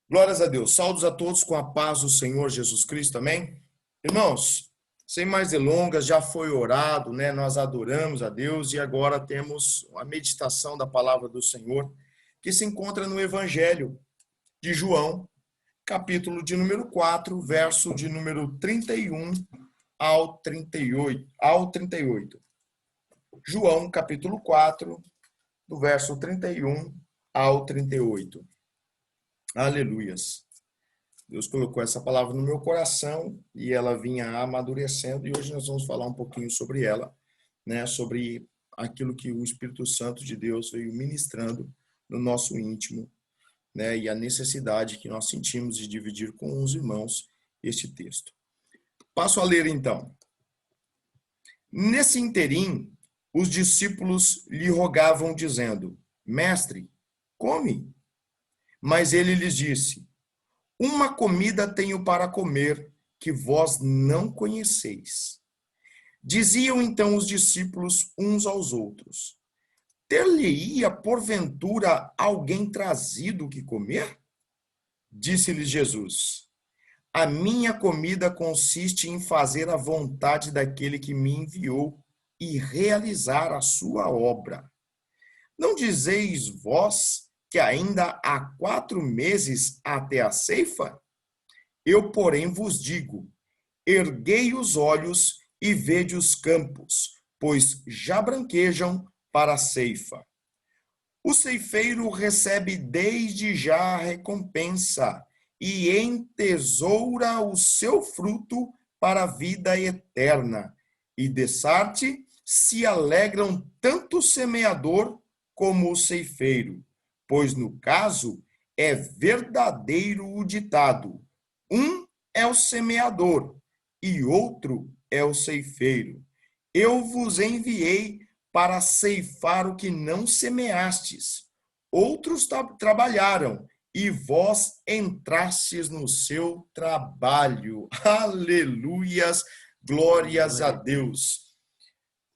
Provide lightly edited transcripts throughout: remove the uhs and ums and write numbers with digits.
Glórias a Deus. Saúdos a todos com a paz do Senhor Jesus Cristo, amém? Irmãos, sem mais delongas, já foi orado, né? Nós adoramos a Deus e agora temos a meditação da palavra do Senhor, que se encontra no Evangelho de João, capítulo de número 4, verso de número 31 ao 38. João, capítulo 4, do verso 31 ao 38. Aleluias. Deus colocou essa palavra no meu coração e ela vinha amadurecendo, e hoje nós vamos falar um pouquinho sobre ela, né? Sobre aquilo que o Espírito Santo de Deus veio ministrando no nosso íntimo, né? E a necessidade que nós sentimos de dividir com os irmãos este texto. Passo a ler então. Nesse interim, os discípulos lhe rogavam, dizendo: Mestre, come. Mas ele lhes disse: Uma comida tenho para comer que vós não conheceis. Diziam então os discípulos uns aos outros: Ter-lhe-ia porventura alguém trazido o que comer? Disse-lhes Jesus: A minha comida consiste em fazer a vontade daquele que me enviou e realizar a sua obra. Não dizeis vós que ainda há 4 meses até a ceifa? Eu, porém, vos digo: erguei os olhos e vede os campos, pois já branquejam para a ceifa. O ceifeiro recebe desde já a recompensa e entesoura o seu fruto para a vida eterna. E dessarte se alegram tanto o semeador como o ceifeiro, pois no caso é verdadeiro o ditado: um é o semeador e outro é o ceifeiro. Eu vos enviei para ceifar o que não semeastes. Outros trabalharam e vós entrastes no seu trabalho. Aleluias, glórias a Deus.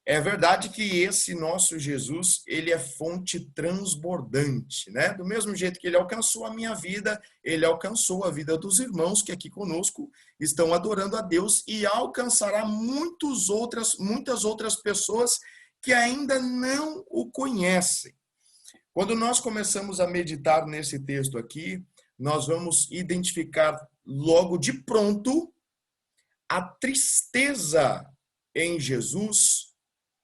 É verdade que esse nosso Jesus, ele é fonte transbordante, né? Do mesmo jeito que ele alcançou a minha vida, ele alcançou a vida dos irmãos que aqui conosco estão adorando a Deus e alcançará muitas outras pessoas que ainda não o conhecem. Quando nós começamos a meditar nesse texto aqui, nós vamos identificar logo de pronto a tristeza em Jesus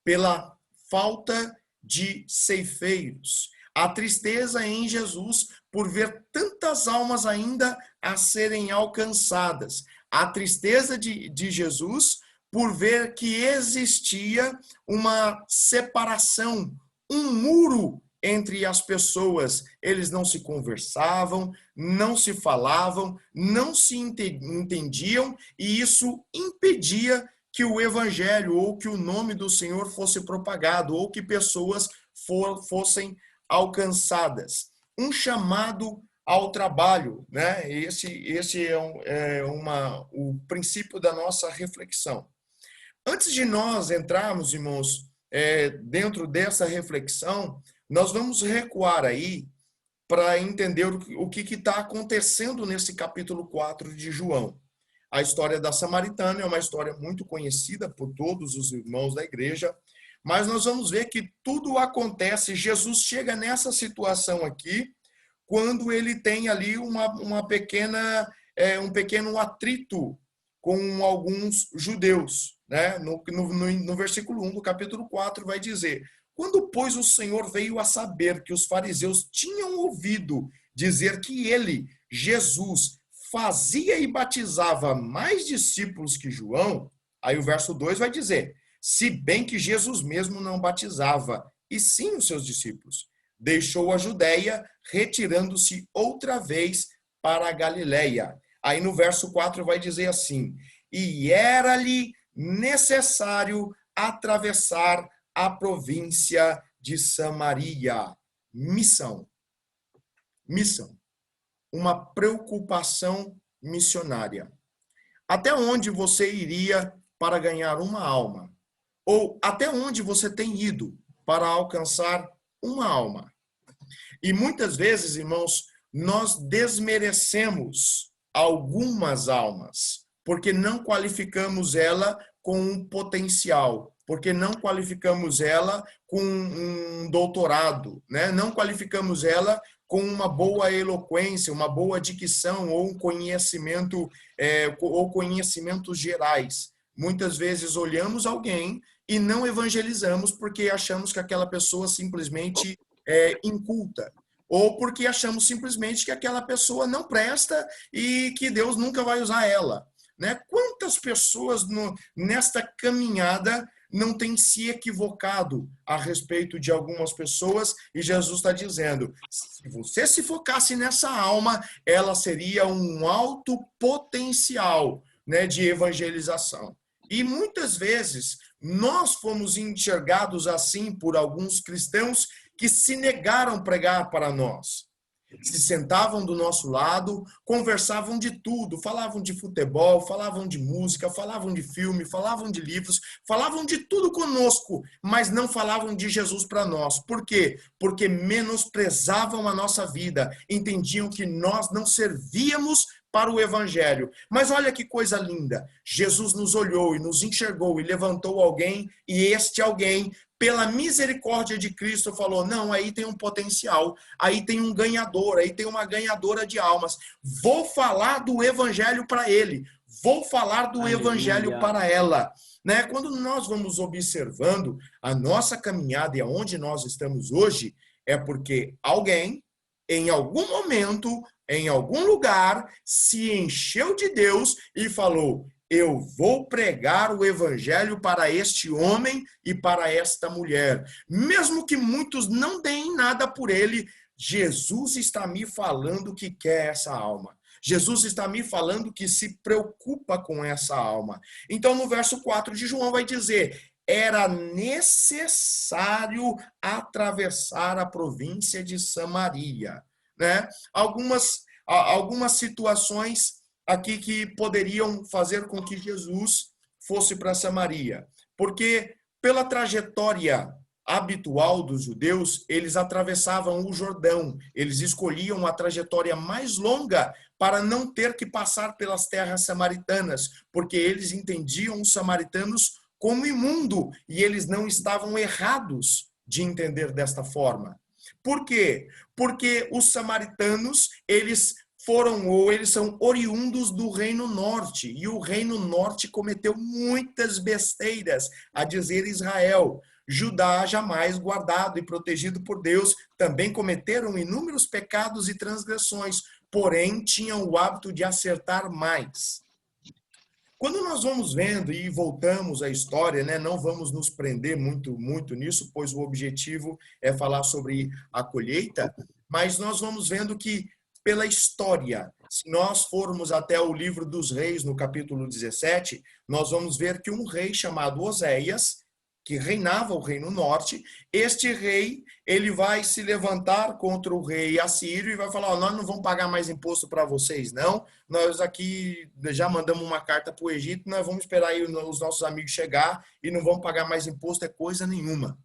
pela falta de ceifeiros. A tristeza em Jesus por ver tantas almas ainda a serem alcançadas. A tristeza de Jesus por ver que existia uma separação, um muro entre as pessoas. Eles não se conversavam, não se falavam, não se entendiam, e isso impedia que o evangelho ou que o nome do Senhor fosse propagado ou que pessoas fossem alcançadas. Um chamado ao trabalho, né? Esse é o princípio da nossa reflexão. Antes de nós entrarmos, irmãos, dentro dessa reflexão, nós vamos recuar aí para entender o que está acontecendo nesse capítulo 4 de João. A história da Samaritana é uma história muito conhecida por todos os irmãos da igreja, mas nós vamos ver que tudo acontece, Jesus chega nessa situação aqui, quando ele tem ali um pequeno atrito com alguns judeus, né? No versículo 1 do capítulo 4 vai dizer: Quando, pois, o Senhor veio a saber que os fariseus tinham ouvido dizer que ele, Jesus, fazia e batizava mais discípulos que João, aí o verso 2 vai dizer: se bem que Jesus mesmo não batizava, e sim os seus discípulos, deixou a Judéia, retirando-se outra vez para a Galileia. Aí no verso 4 vai dizer assim: e era-lhe necessário atravessar a província de Samaria. Missão. Uma preocupação missionária. Até onde você iria para ganhar uma alma? Ou até onde você tem ido para alcançar uma alma? E muitas vezes, irmãos, nós desmerecemos algumas almas, porque não qualificamos ela com um potencial, porque não qualificamos ela com um doutorado, né? Não qualificamos ela com uma boa eloquência, uma boa dicção ou um conhecimento, ou conhecimentos gerais. Muitas vezes olhamos alguém e não evangelizamos porque achamos que aquela pessoa simplesmente é inculta, ou porque achamos simplesmente que aquela pessoa não presta e que Deus nunca vai usar ela. Né? Quantas pessoas nesta caminhada não têm se equivocado a respeito de algumas pessoas, e Jesus está dizendo, se você se focasse nessa alma, ela seria um alto potencial, né, de evangelização. E muitas vezes nós fomos enxergados assim por alguns cristãos que se negaram a pregar para nós. Se sentavam do nosso lado, conversavam de tudo, falavam de futebol, falavam de música, falavam de filme, falavam de livros, falavam de tudo conosco, mas não falavam de Jesus para nós. Por quê? Porque menosprezavam a nossa vida, entendiam que nós não servíamos para o evangelho. Mas olha que coisa linda, Jesus nos olhou e nos enxergou e levantou alguém, e este alguém, pela misericórdia de Cristo, falou, não, aí tem um potencial, aí tem um ganhador, aí tem uma ganhadora de almas. Vou falar do evangelho para ele, vou falar do evangelho para ela. Né? Quando nós vamos observando a nossa caminhada e aonde nós estamos hoje, é porque alguém, em algum momento, em algum lugar, se encheu de Deus e falou, eu vou pregar o evangelho para este homem e para esta mulher. Mesmo que muitos não deem nada por ele, Jesus está me falando que quer essa alma. Jesus está me falando que se preocupa com essa alma. Então, no verso 4 de João vai dizer, era necessário atravessar a província de Samaria. Né? Algumas situações aqui que poderiam fazer com que Jesus fosse para Samaria. Porque pela trajetória habitual dos judeus, eles atravessavam o Jordão, eles escolhiam a trajetória mais longa para não ter que passar pelas terras samaritanas, porque eles entendiam os samaritanos como imundo, e eles não estavam errados de entender desta forma. Por quê? Porque os samaritanos, eles são oriundos do Reino Norte, e o Reino Norte cometeu muitas besteiras, a dizer Israel. Judá, jamais guardado e protegido por Deus, também cometeram inúmeros pecados e transgressões, porém tinham o hábito de acertar mais. Quando nós vamos vendo e voltamos à história, né, não vamos nos prender muito nisso, pois o objetivo é falar sobre a colheita, mas nós vamos vendo que pela história, se nós formos até o livro dos reis, no capítulo 17, nós vamos ver que um rei chamado Oséias, que reinava o reino norte, este rei, ele vai se levantar contra o rei assírio e vai falar, nós não vamos pagar mais imposto para vocês, não, nós aqui já mandamos uma carta para o Egito, nós vamos esperar aí os nossos amigos chegar e não vamos pagar mais imposto, é coisa nenhuma.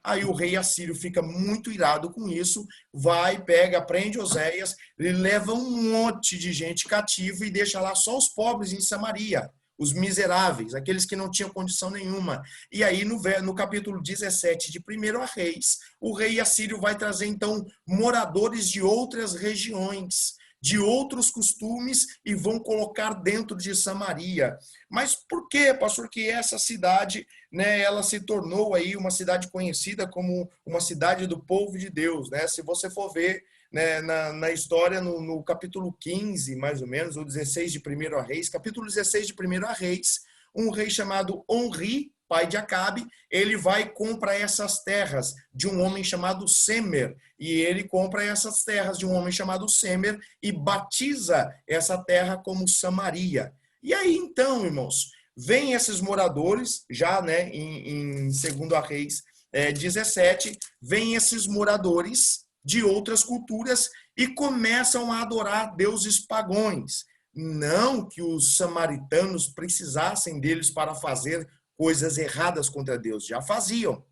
Aí o rei assírio fica muito irado com isso, vai, pega, prende Oséias, ele leva um monte de gente cativa e deixa lá só os pobres em Samaria, os miseráveis, aqueles que não tinham condição nenhuma. E aí no capítulo 17 de 1 Reis, o rei assírio vai trazer então moradores de outras regiões, de outros costumes, e vão colocar dentro de Samaria. Mas por quê, pastor, que essa cidade, né, ela se tornou aí uma cidade conhecida como uma cidade do povo de Deus, né? Se você for ver, né, na história, no capítulo 15, mais ou menos, ou 16 de 1 Reis, capítulo 16 de 1 Reis, um rei chamado Onri, pai de Acabe, ele vai e compra essas terras de um homem chamado Semer, e ele compra essas terras de um homem chamado Semer e batiza essa terra como Samaria. E aí, então, irmãos, vêm esses moradores, já, né, em 2 Reis 17, vêm esses moradores de outras culturas e começam a adorar deuses pagões. Não que os samaritanos precisassem deles para fazer coisas erradas contra Deus, já faziam.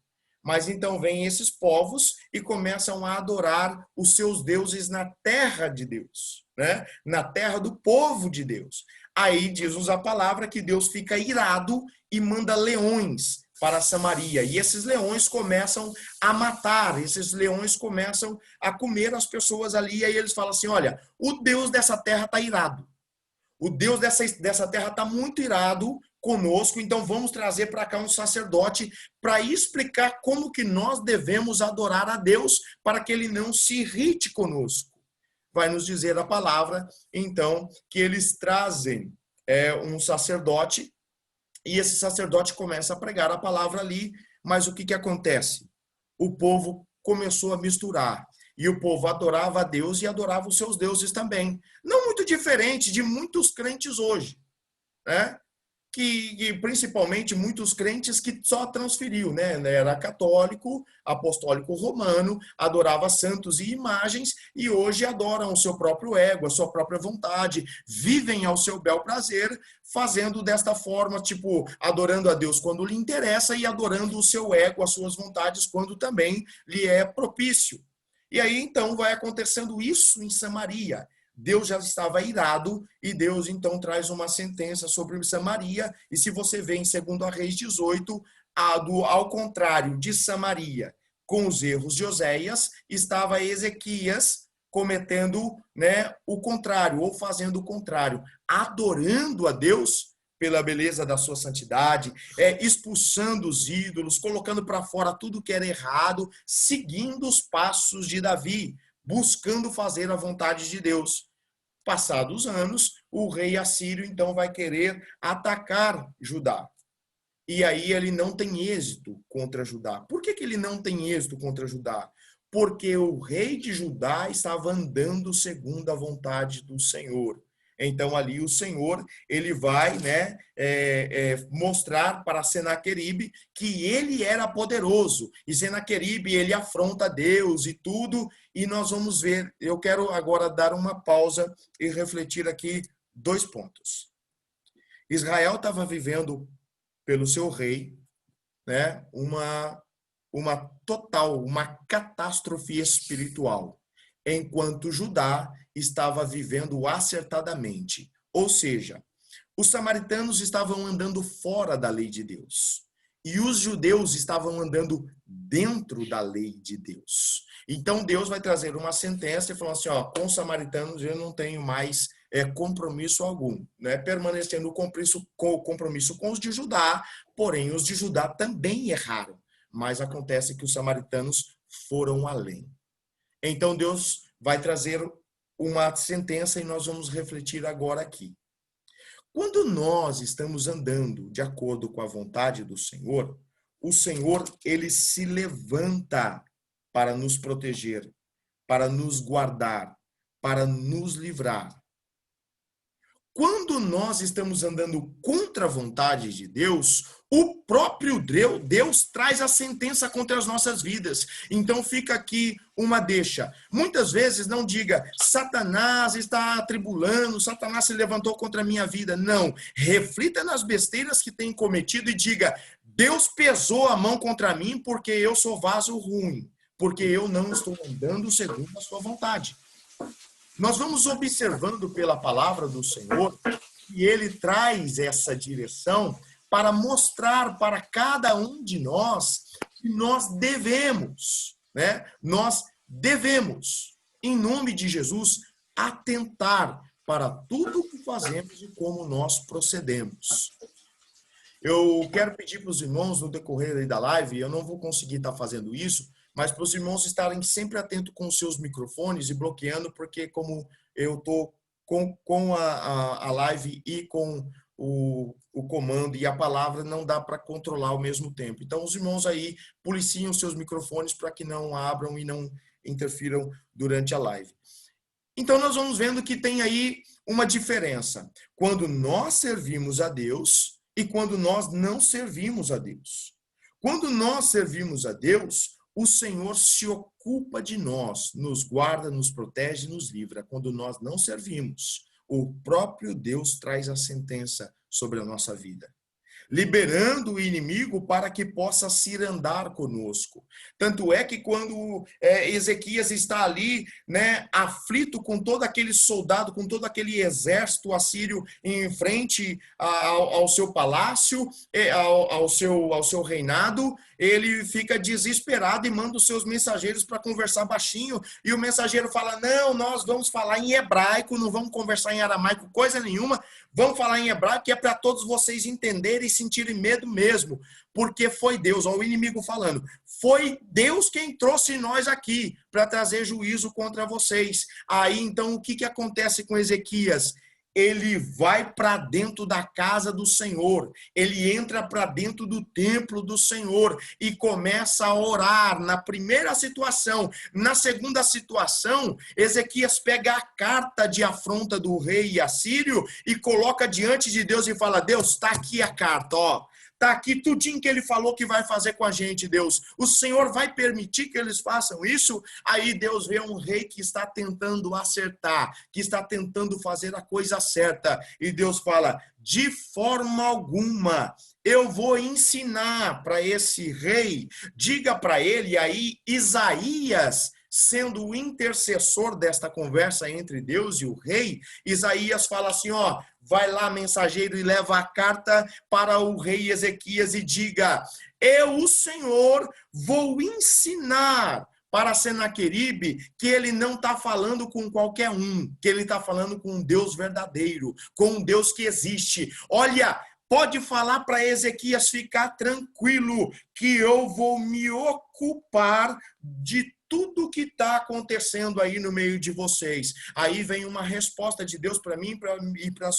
Mas então vêm esses povos e começam a adorar os seus deuses na terra de Deus, né? Na terra do povo de Deus. Aí diz-nos a palavra que Deus fica irado e manda leões para Samaria. E esses leões começam a matar, esses leões começam a comer as pessoas ali. E aí eles falam assim: olha, o Deus dessa terra está irado. O Deus dessa terra está muito irado conosco, então vamos trazer para cá um sacerdote para explicar como que nós devemos adorar a Deus para que ele não se irrite conosco. Vai nos dizer a palavra, então, que eles trazem um sacerdote e esse sacerdote começa a pregar a palavra ali, mas o que que acontece? O povo começou a misturar. E o povo adorava a Deus e adorava os seus deuses também. Não muito diferente de muitos crentes hoje, né? Que principalmente muitos crentes que só transferiu, né? Era católico, apostólico romano, adorava santos e imagens e hoje adoram o seu próprio ego, a sua própria vontade, vivem ao seu bel prazer, fazendo desta forma, tipo, adorando a Deus quando lhe interessa e adorando o seu ego, as suas vontades, quando também lhe é propício. E aí, então, vai acontecendo isso em Samaria. Deus já estava irado e Deus então traz uma sentença sobre Samaria. E se você vê em 2 Reis 18, ao contrário de Samaria, com os erros de Oséias, estava Ezequias cometendo, né, o contrário, ou fazendo o contrário, adorando a Deus pela beleza da sua santidade, expulsando os ídolos, colocando para fora tudo que era errado, seguindo os passos de Davi, buscando fazer a vontade de Deus. Passados anos, o rei assírio então vai querer atacar Judá. E aí ele não tem êxito contra Judá. Por que ele não tem êxito contra Judá? Porque o rei de Judá estava andando segundo a vontade do Senhor. Então ali o Senhor ele vai, né, mostrar para Senaqueribe que ele era poderoso. E Senaqueribe ele afronta Deus e tudo. E nós vamos ver. Eu quero agora dar uma pausa e refletir aqui 2 pontos. Israel estava vivendo pelo seu rei, né, uma catástrofe espiritual, enquanto Judá estava vivendo acertadamente. Ou seja, os samaritanos estavam andando fora da lei de Deus. E os judeus estavam andando dentro da lei de Deus. Então Deus vai trazer uma sentença e falar assim, ó, com os samaritanos eu não tenho mais compromisso algum, né? Permanecendo o compromisso com os de Judá, porém os de Judá também erraram. Mas acontece que os samaritanos foram além. Então Deus vai trazer uma sentença e nós vamos refletir agora aqui. Quando nós estamos andando de acordo com a vontade do Senhor, o Senhor, ele se levanta para nos proteger, para nos guardar, para nos livrar. Quando nós estamos andando contra a vontade de Deus, o próprio Deus traz a sentença contra as nossas vidas. Então fica aqui uma deixa. Muitas vezes não diga, Satanás está atribulando, Satanás se levantou contra a minha vida. Não. Reflita nas besteiras que tem cometido e diga, Deus pesou a mão contra mim porque eu sou vaso ruim, porque eu não estou andando segundo a sua vontade. Nós vamos observando pela palavra do Senhor que ele traz essa direção para mostrar para cada um de nós que nós devemos, né? Nós devemos, em nome de Jesus, atentar para tudo o que fazemos e como nós procedemos. Eu quero pedir para os irmãos, no decorrer da live, eu não vou conseguir estar fazendo isso, mas para os irmãos estarem sempre atentos com os seus microfones e bloqueando, porque como eu estou com a live e com o comando e a palavra, não dá para controlar ao mesmo tempo. Então, os irmãos aí policiem os seus microfones para que não abram e não interfiram durante a live. Então, nós vamos vendo que tem aí uma diferença. Quando nós servimos a Deus e quando nós não servimos a Deus. Quando nós servimos a Deus, o Senhor se ocupa de nós, nos guarda, nos protege, nos livra. Quando nós não servimos, o próprio Deus traz a sentença sobre a nossa vida. liberando o inimigo para que possa cirandar conosco. Tanto é que quando Ezequias está ali, né, aflito com todo aquele soldado, com todo aquele exército assírio em frente ao seu palácio, ao seu reinado, ele fica desesperado e manda os seus mensageiros para conversar baixinho, e o mensageiro fala: não, nós vamos falar em hebraico, não vamos conversar em aramaico, coisa nenhuma, vamos falar em hebraico, que é para todos vocês entenderem e sentirem medo mesmo, porque foi Deus, ó, o inimigo falando, foi Deus quem trouxe nós aqui para trazer juízo contra vocês. Aí então o que acontece com Ezequias? Ele vai para dentro da casa do Senhor, ele entra para dentro do templo do Senhor e começa a orar na primeira situação. Na segunda situação, Ezequias pega a carta de afronta do rei assírio e coloca diante de Deus e fala: Deus, está aqui a carta, ó. Está aqui tudinho que ele falou que vai fazer com a gente, Deus. O Senhor vai permitir que eles façam isso? Aí Deus vê um rei que está tentando acertar, que está tentando fazer a coisa certa. E Deus fala: de forma alguma eu vou ensinar para esse rei. Diga para ele. Aí Isaías, sendo o intercessor desta conversa entre Deus e o rei, Isaías fala assim, ó: vai lá, mensageiro, e leva a carta para o rei Ezequias e diga: eu, o Senhor, vou ensinar para Senaqueribe que ele não está falando com qualquer um, que ele está falando com um Deus verdadeiro, com um Deus que existe. Olha, pode falar para Ezequias ficar tranquilo, que eu vou me ocupar de tudo que está acontecendo aí no meio de vocês. Aí vem uma resposta de Deus para mim e para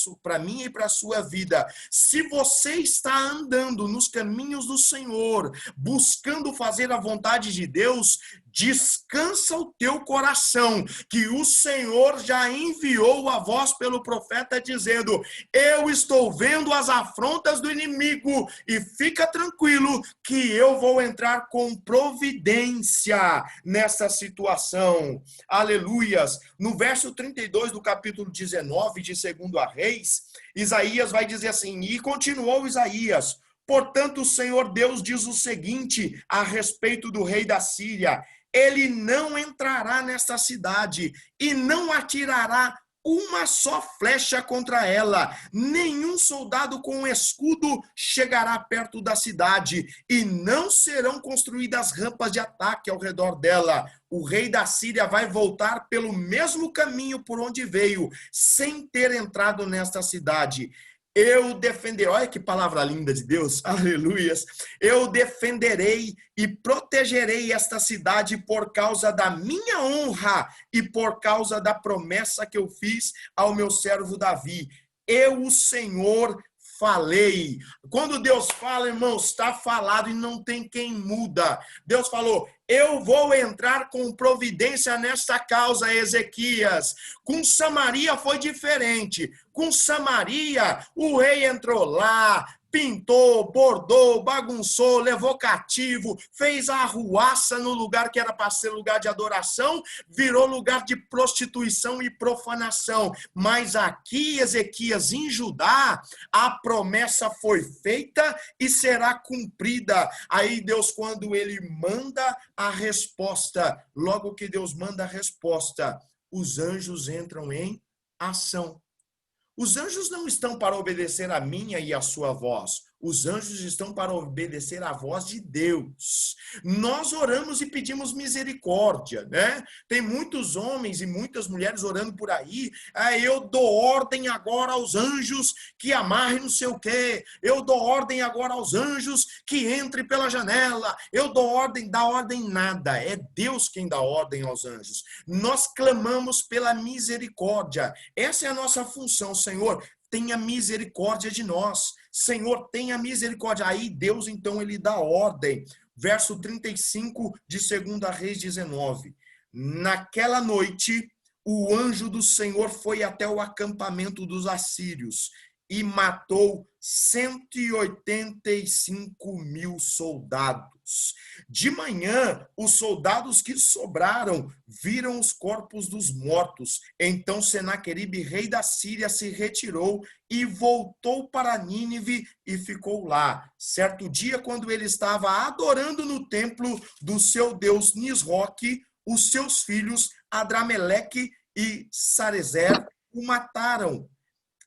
a sua vida. Se você está andando nos caminhos do Senhor, buscando fazer a vontade de Deus, descansa o teu coração, que o Senhor já enviou a voz pelo profeta dizendo: eu estou vendo as afrontas do inimigo e fica tranquilo que eu vou entrar com providência nessa situação. Aleluias. No verso 32 do capítulo 19 de 2 Reis, Isaías vai dizer assim, e continuou Isaías: portanto, o Senhor Deus diz o seguinte a respeito do rei da Síria: ele não entrará nesta cidade e não atirará uma só flecha contra ela. Nenhum soldado com escudo chegará perto da cidade e não serão construídas rampas de ataque ao redor dela. O rei da Síria vai voltar pelo mesmo caminho por onde veio, sem ter entrado nesta cidade. Eu defenderei, olha que palavra linda de Deus, aleluias. Eu defenderei e protegerei esta cidade por causa da minha honra e por causa da promessa que eu fiz ao meu servo Davi. Eu, o Senhor, falei. Quando Deus fala, irmãos, está falado e não tem quem muda. Deus falou: eu vou entrar com providência nesta causa, Ezequias. Com Samaria foi diferente. Com Samaria, o rei entrou lá, pintou, bordou, bagunçou, levou cativo, fez a arruaça no lugar que era para ser lugar de adoração, virou lugar de prostituição e profanação. Mas aqui, Ezequias, em Judá, a promessa foi feita e será cumprida. Aí Deus, quando ele manda a resposta, logo que Deus manda a resposta, os anjos entram em ação. Os anjos não estão para obedecer a minha e a sua voz. Os anjos estão para obedecer à voz de Deus. Nós oramos e pedimos misericórdia, né? Tem muitos homens e muitas mulheres orando por aí. Eu dou ordem agora aos anjos que amarrem não sei o quê. Eu dou ordem agora aos anjos que entrem pela janela. Eu dou ordem, dá ordem nada. É Deus quem dá ordem aos anjos. Nós clamamos pela misericórdia. Essa é a nossa função, Senhor. Tenha misericórdia de nós. Senhor, tenha misericórdia. Aí Deus, então, ele dá ordem. Verso 35 de 2 Reis 19. Naquela noite, o anjo do Senhor foi até o acampamento dos assírios e matou 185 mil soldados. De manhã, os soldados que sobraram viram os corpos dos mortos. Então Senaqueribe, rei da Síria, se retirou e voltou para Nínive e ficou lá. Certo dia, quando ele estava adorando no templo do seu deus Nisroque, os seus filhos Adrameleque e Sarezer o mataram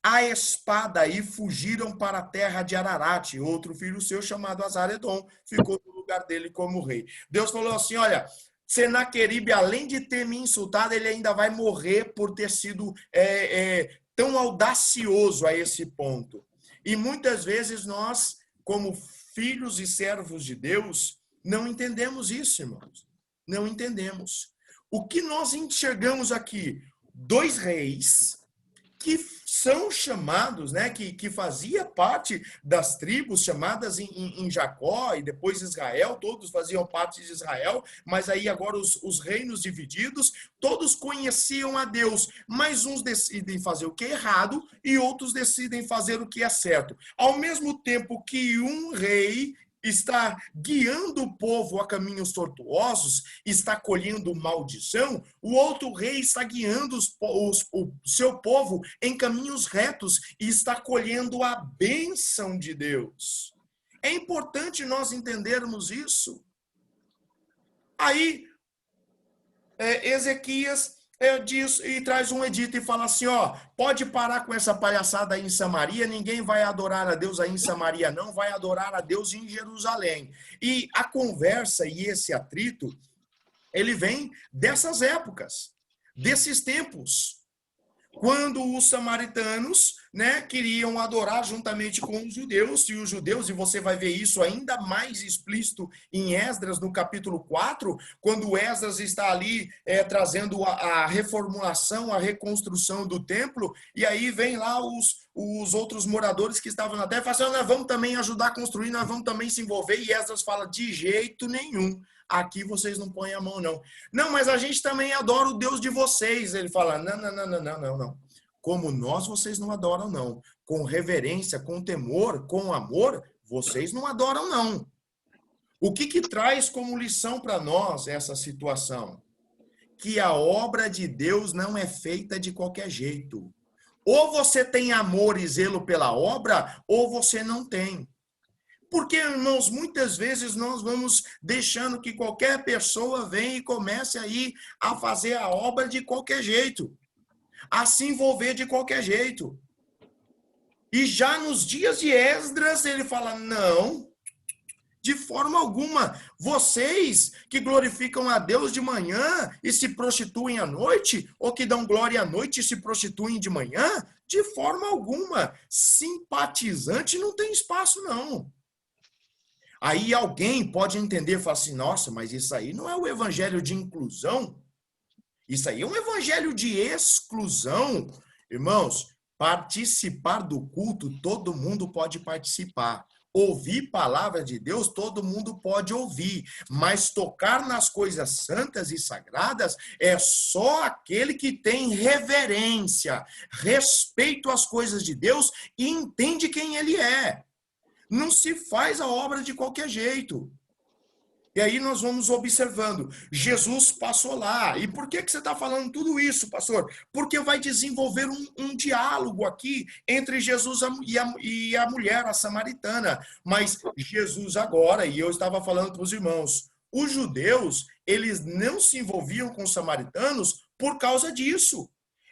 a espada e fugiram para a terra de Ararat. Outro filho seu, chamado Azaredom, ficou no lugar dele como rei. Deus falou assim, olha, Senaqueribe, além de ter me insultado, ele ainda vai morrer por ter sido tão audacioso a esse ponto. E muitas vezes nós, como filhos e servos de Deus, não entendemos isso, irmãos. Não entendemos. O que nós enxergamos aqui? Dois reis que são chamados, né, que fazia parte das tribos chamadas em Jacó e depois Israel, todos faziam parte de Israel, mas aí agora os reinos divididos, todos conheciam a Deus, mas uns decidem fazer o que é errado e outros decidem fazer o que é certo. Ao mesmo tempo que um rei está guiando o povo a caminhos tortuosos, está colhendo maldição, o outro rei está guiando o seu povo em caminhos retos e está colhendo a bênção de Deus. É importante nós entendermos isso. Aí, Ezequias diz e traz um edito e fala assim, ó, pode parar com essa palhaçada aí em Samaria, ninguém vai adorar a Deus aí em Samaria, não, vai adorar a Deus em Jerusalém. E a conversa e esse atrito, ele vem dessas épocas, desses tempos, quando os samaritanos, né, queriam adorar juntamente com os judeus, e você vai ver isso ainda mais explícito em Esdras, no capítulo 4, quando Esdras está ali trazendo a reformulação, a reconstrução do templo, e aí vem lá os outros moradores que estavam na terra e falam assim, nós vamos também ajudar a construir, nós vamos também se envolver, e Esdras fala, de jeito nenhum. Aqui vocês não põem a mão, não. Não, mas a gente também adora o Deus de vocês. Ele fala, não. Como nós, vocês não adoram, não. Com reverência, com temor, com amor, vocês não adoram, não. O que traz como lição para nós essa situação? Que a obra de Deus não é feita de qualquer jeito. Ou você tem amor e zelo pela obra, ou você não tem. Porque, irmãos, muitas vezes nós vamos deixando que qualquer pessoa venha e comece aí a fazer a obra de qualquer jeito, a se envolver de qualquer jeito. E já nos dias de Esdras, ele fala, não, de forma alguma, vocês que glorificam a Deus de manhã e se prostituem à noite, ou que dão glória à noite e se prostituem de manhã, de forma alguma, simpatizante não tem espaço, não. Aí alguém pode entender e falar assim, nossa, mas isso aí não é o evangelho de inclusão? Isso aí é um evangelho de exclusão. Irmãos, participar do culto, todo mundo pode participar. Ouvir palavra de Deus, todo mundo pode ouvir. Mas tocar nas coisas santas e sagradas é só aquele que tem reverência, respeito às coisas de Deus e entende quem ele é. Não se faz a obra de qualquer jeito. E aí nós vamos observando. Jesus passou lá. E por que você está falando tudo isso, pastor? Porque vai desenvolver um diálogo aqui entre Jesus e a mulher, a samaritana. Mas Jesus agora, e eu estava falando para os irmãos, os judeus, eles não se envolviam com os samaritanos por causa disso.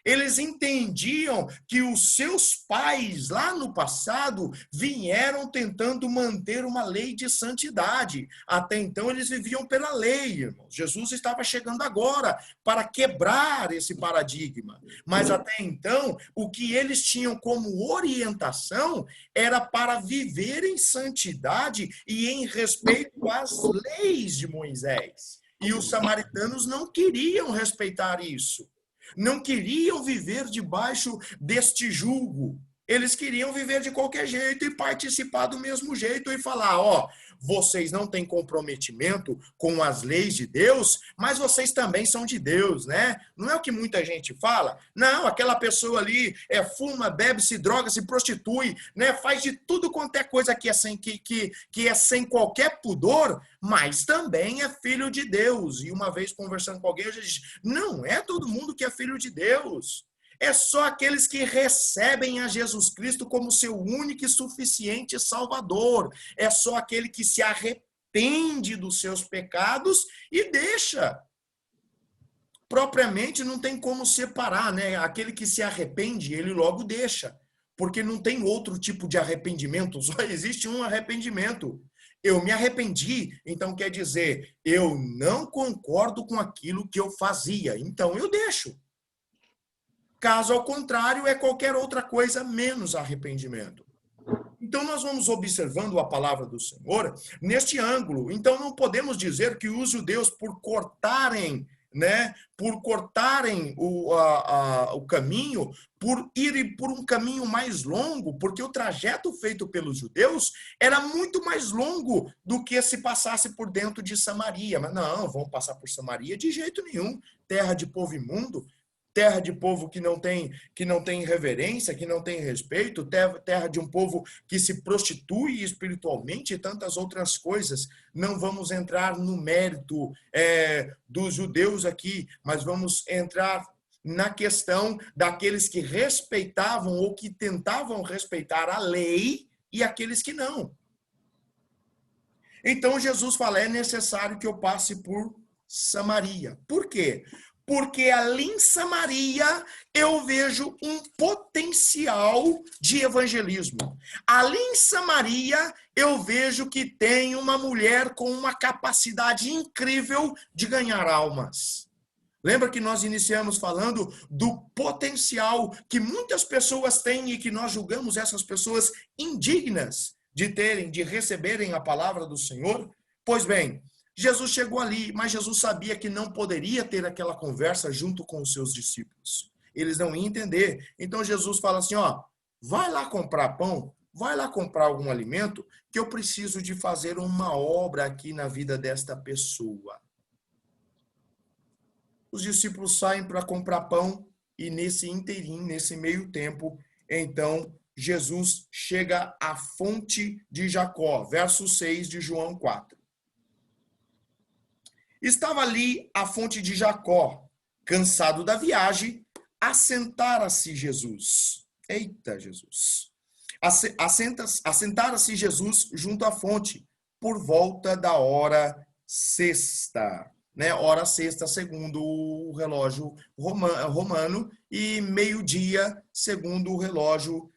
Eles entendiam que os seus pais, lá no passado, vieram tentando manter uma lei de santidade. Até então, eles viviam pela lei, irmãos. Jesus estava chegando agora para quebrar esse paradigma. Mas até então, o que eles tinham como orientação era para viver em santidade e em respeito às leis de Moisés. E os samaritanos não queriam respeitar isso. Não queriam viver debaixo deste jugo. Eles queriam viver de qualquer jeito e participar do mesmo jeito e falar, ó, vocês não têm comprometimento com as leis de Deus, mas vocês também são de Deus, né? Não é o que muita gente fala? Não, aquela pessoa ali fuma, bebe, se droga, se prostitui, né? Faz de tudo quanto é coisa que é sem qualquer pudor, mas também é filho de Deus. E uma vez conversando com alguém, eu já disse, não é todo mundo que é filho de Deus. É só aqueles que recebem a Jesus Cristo como seu único e suficiente Salvador. É só aquele que se arrepende dos seus pecados e deixa. Propriamente não tem como separar, né? Aquele que se arrepende, ele logo deixa. Porque não tem outro tipo de arrependimento, só existe um arrependimento. Eu me arrependi, então quer dizer, eu não concordo com aquilo que eu fazia, então eu deixo. Caso ao contrário, é qualquer outra coisa menos arrependimento. Então, nós vamos observando a palavra do Senhor neste ângulo. Então, não podemos dizer que os judeus, por cortarem, né, por cortarem o caminho, por irem por um caminho mais longo, porque o trajeto feito pelos judeus era muito mais longo do que se passasse por dentro de Samaria. Mas não, vão passar por Samaria de jeito nenhum. Terra de povo imundo, terra de povo que não tem reverência, que não tem respeito, terra de um povo que se prostitui espiritualmente e tantas outras coisas. Não vamos entrar no mérito dos judeus aqui, mas vamos entrar na questão daqueles que respeitavam ou que tentavam respeitar a lei e aqueles que não. Então Jesus fala, é necessário que eu passe por Samaria. Por quê? Porque ali em Samaria eu vejo um potencial de evangelismo. Ali em Samaria eu vejo que tem uma mulher com uma capacidade incrível de ganhar almas. Lembra que nós iniciamos falando do potencial que muitas pessoas têm e que nós julgamos essas pessoas indignas de receberem a palavra do Senhor? Pois bem, Jesus chegou ali, mas Jesus sabia que não poderia ter aquela conversa junto com os seus discípulos. Eles não iam entender. Então Jesus fala assim, ó, vai lá comprar pão, vai lá comprar algum alimento, que eu preciso de fazer uma obra aqui na vida desta pessoa. Os discípulos saem para comprar pão e nesse inteirinho, nesse meio tempo, então Jesus chega à fonte de Jacó, verso 6 de João 4. Estava ali a fonte de Jacó, cansado da viagem, assentara-se Jesus. Eita, Jesus. Assentara-se Jesus junto à fonte, por volta da hora sexta. Né? Hora sexta, segundo o relógio romano, e meio-dia, segundo o relógio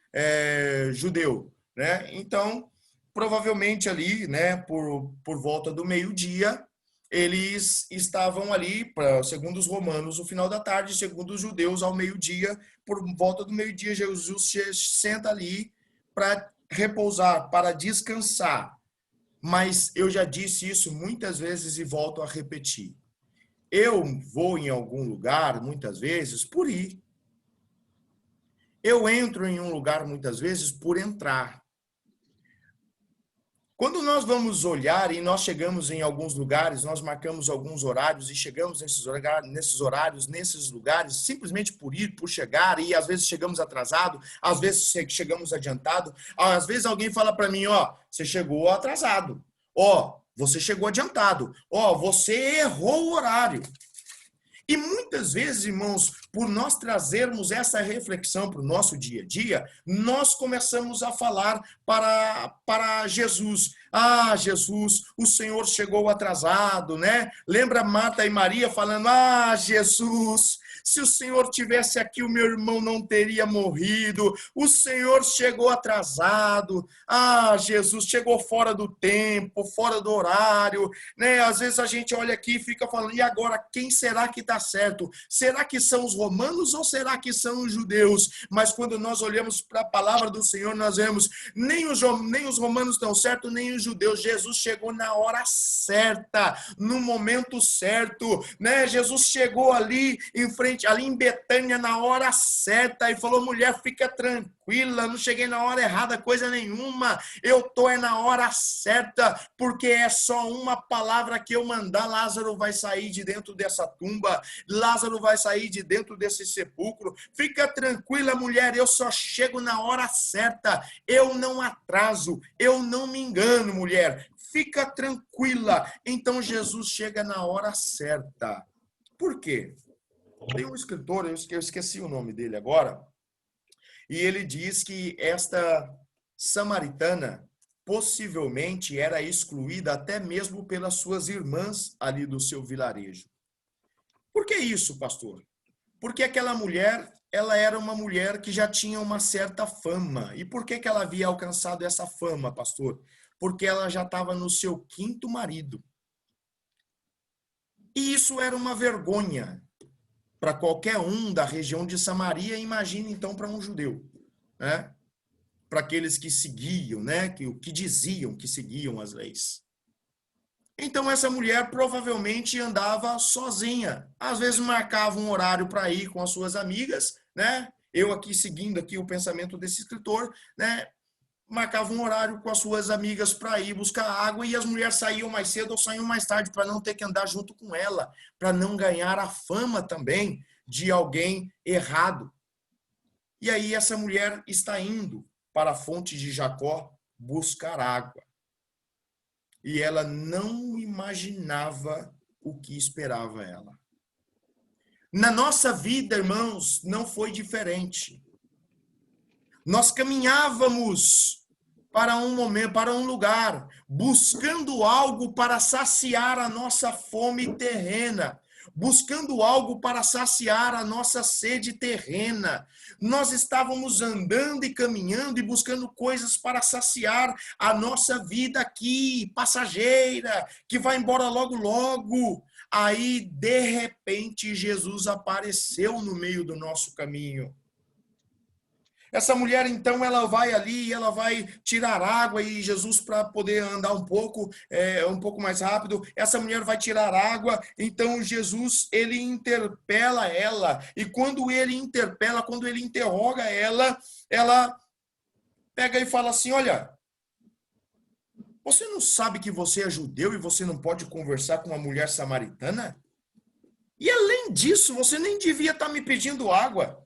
judeu. Né? Então, provavelmente ali, né, por volta do meio-dia, eles estavam ali, segundo os romanos, no final da tarde, segundo os judeus, ao meio-dia, por volta do meio-dia, Jesus senta ali para repousar, para descansar. Mas eu já disse isso muitas vezes e volto a repetir. Eu vou em algum lugar, muitas vezes, por ir. Eu entro em um lugar, muitas vezes, por entrar. Quando nós vamos olhar e nós chegamos em alguns lugares, nós marcamos alguns horários e chegamos nesses horários, nesses lugares, simplesmente por ir, por chegar, e às vezes chegamos atrasado, às vezes chegamos adiantado, às vezes alguém fala para mim, ó, você chegou atrasado, ó, você chegou adiantado, ó, você errou o horário. E muitas vezes, irmãos, por nós trazermos essa reflexão para o nosso dia a dia, nós começamos a falar para Jesus. Ah, Jesus, o Senhor chegou atrasado, né? Lembra Marta e Maria falando, ah, Jesus, se o Senhor tivesse aqui, o meu irmão não teria morrido. O Senhor chegou atrasado. Ah, Jesus, chegou fora do tempo, fora do horário, né? Às vezes a gente olha aqui e fica falando, e agora, quem será que está certo? Será que são os romanos ou será que são os judeus? Mas quando nós olhamos para a palavra do Senhor, nós vemos, nem os romanos estão certos, nem os judeus. Jesus chegou na hora certa, no momento certo, né? Jesus chegou ali em frente frente, ali em Betânia, na hora certa, e falou: mulher, fica tranquila, não cheguei na hora errada, coisa nenhuma, eu tô na hora certa, porque é só uma palavra que eu mandar, Lázaro vai sair de dentro dessa tumba, Lázaro vai sair de dentro desse sepulcro. Fica tranquila, mulher, eu só chego na hora certa, eu não atraso, eu não me engano, mulher. Fica tranquila. Então Jesus chega na hora certa. Por quê? Tem um escritor, eu esqueci o nome dele agora, e ele diz que esta samaritana possivelmente era excluída até mesmo pelas suas irmãs ali do seu vilarejo. Por que isso, pastor? Porque aquela mulher, ela era uma mulher que já tinha uma certa fama. E por que ela havia alcançado essa fama, pastor? Porque ela já estava no seu quinto marido. E isso era uma vergonha para qualquer um da região de Samaria, imagine então para um judeu, né? Para aqueles que seguiam, né? Que diziam que seguiam as leis. Então essa mulher provavelmente andava sozinha. Às vezes marcava um horário para ir com as suas amigas, né? Eu aqui seguindo aqui o pensamento desse escritor, né? Marcava um horário com as suas amigas para ir buscar água e as mulheres saíam mais cedo ou saíam mais tarde para não ter que andar junto com ela, para não ganhar a fama também de alguém errado. E aí essa mulher está indo para a fonte de Jacó buscar água. E ela não imaginava o que esperava ela. Na nossa vida, irmãos, não foi diferente. Nós caminhávamos para um momento, para um lugar, buscando algo para saciar a nossa fome terrena, buscando algo para saciar a nossa sede terrena. Nós estávamos andando e caminhando e buscando coisas para saciar a nossa vida aqui, passageira, que vai embora logo, logo. Aí, de repente, Jesus apareceu no meio do nosso caminho. Essa mulher, então, ela vai ali, ela vai tirar água e Jesus, para poder andar um pouco mais rápido, essa mulher vai tirar água, então Jesus, ele interpela ela, e quando ele interpela, quando ele interroga ela pega e fala assim: olha, você não sabe que você é judeu e você não pode conversar com uma mulher samaritana? E além disso, você nem devia estar me pedindo água.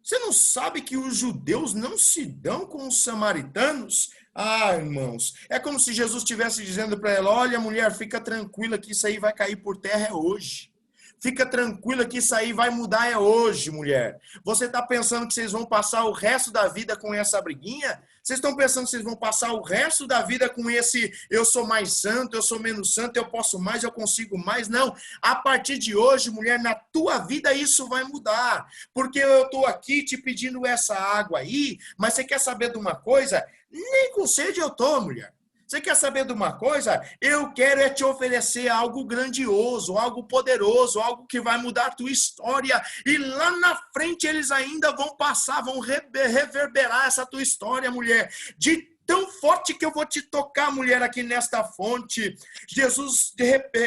Você não sabe que os judeus não se dão com os samaritanos? Ah, irmãos, é como se Jesus estivesse dizendo para ela: olha, mulher, fica tranquila que isso aí vai cair por terra é hoje. Fica tranquila que isso aí vai mudar é hoje, mulher. Você está pensando que vocês vão passar o resto da vida com essa briguinha? Vocês estão pensando que vocês vão passar o resto da vida com esse eu sou mais santo, eu sou menos santo, eu posso mais, eu consigo mais? Não. A partir de hoje, mulher, na tua vida isso vai mudar. Porque eu estou aqui te pedindo essa água aí, mas você quer saber de uma coisa? Nem com sede eu estou, mulher. Você quer saber de uma coisa? Eu quero te oferecer algo grandioso, algo poderoso, algo que vai mudar a tua história. E lá na frente eles ainda vão passar, vão reverberar essa tua história, mulher. De tão forte que eu vou te tocar, mulher, aqui nesta fonte. Jesus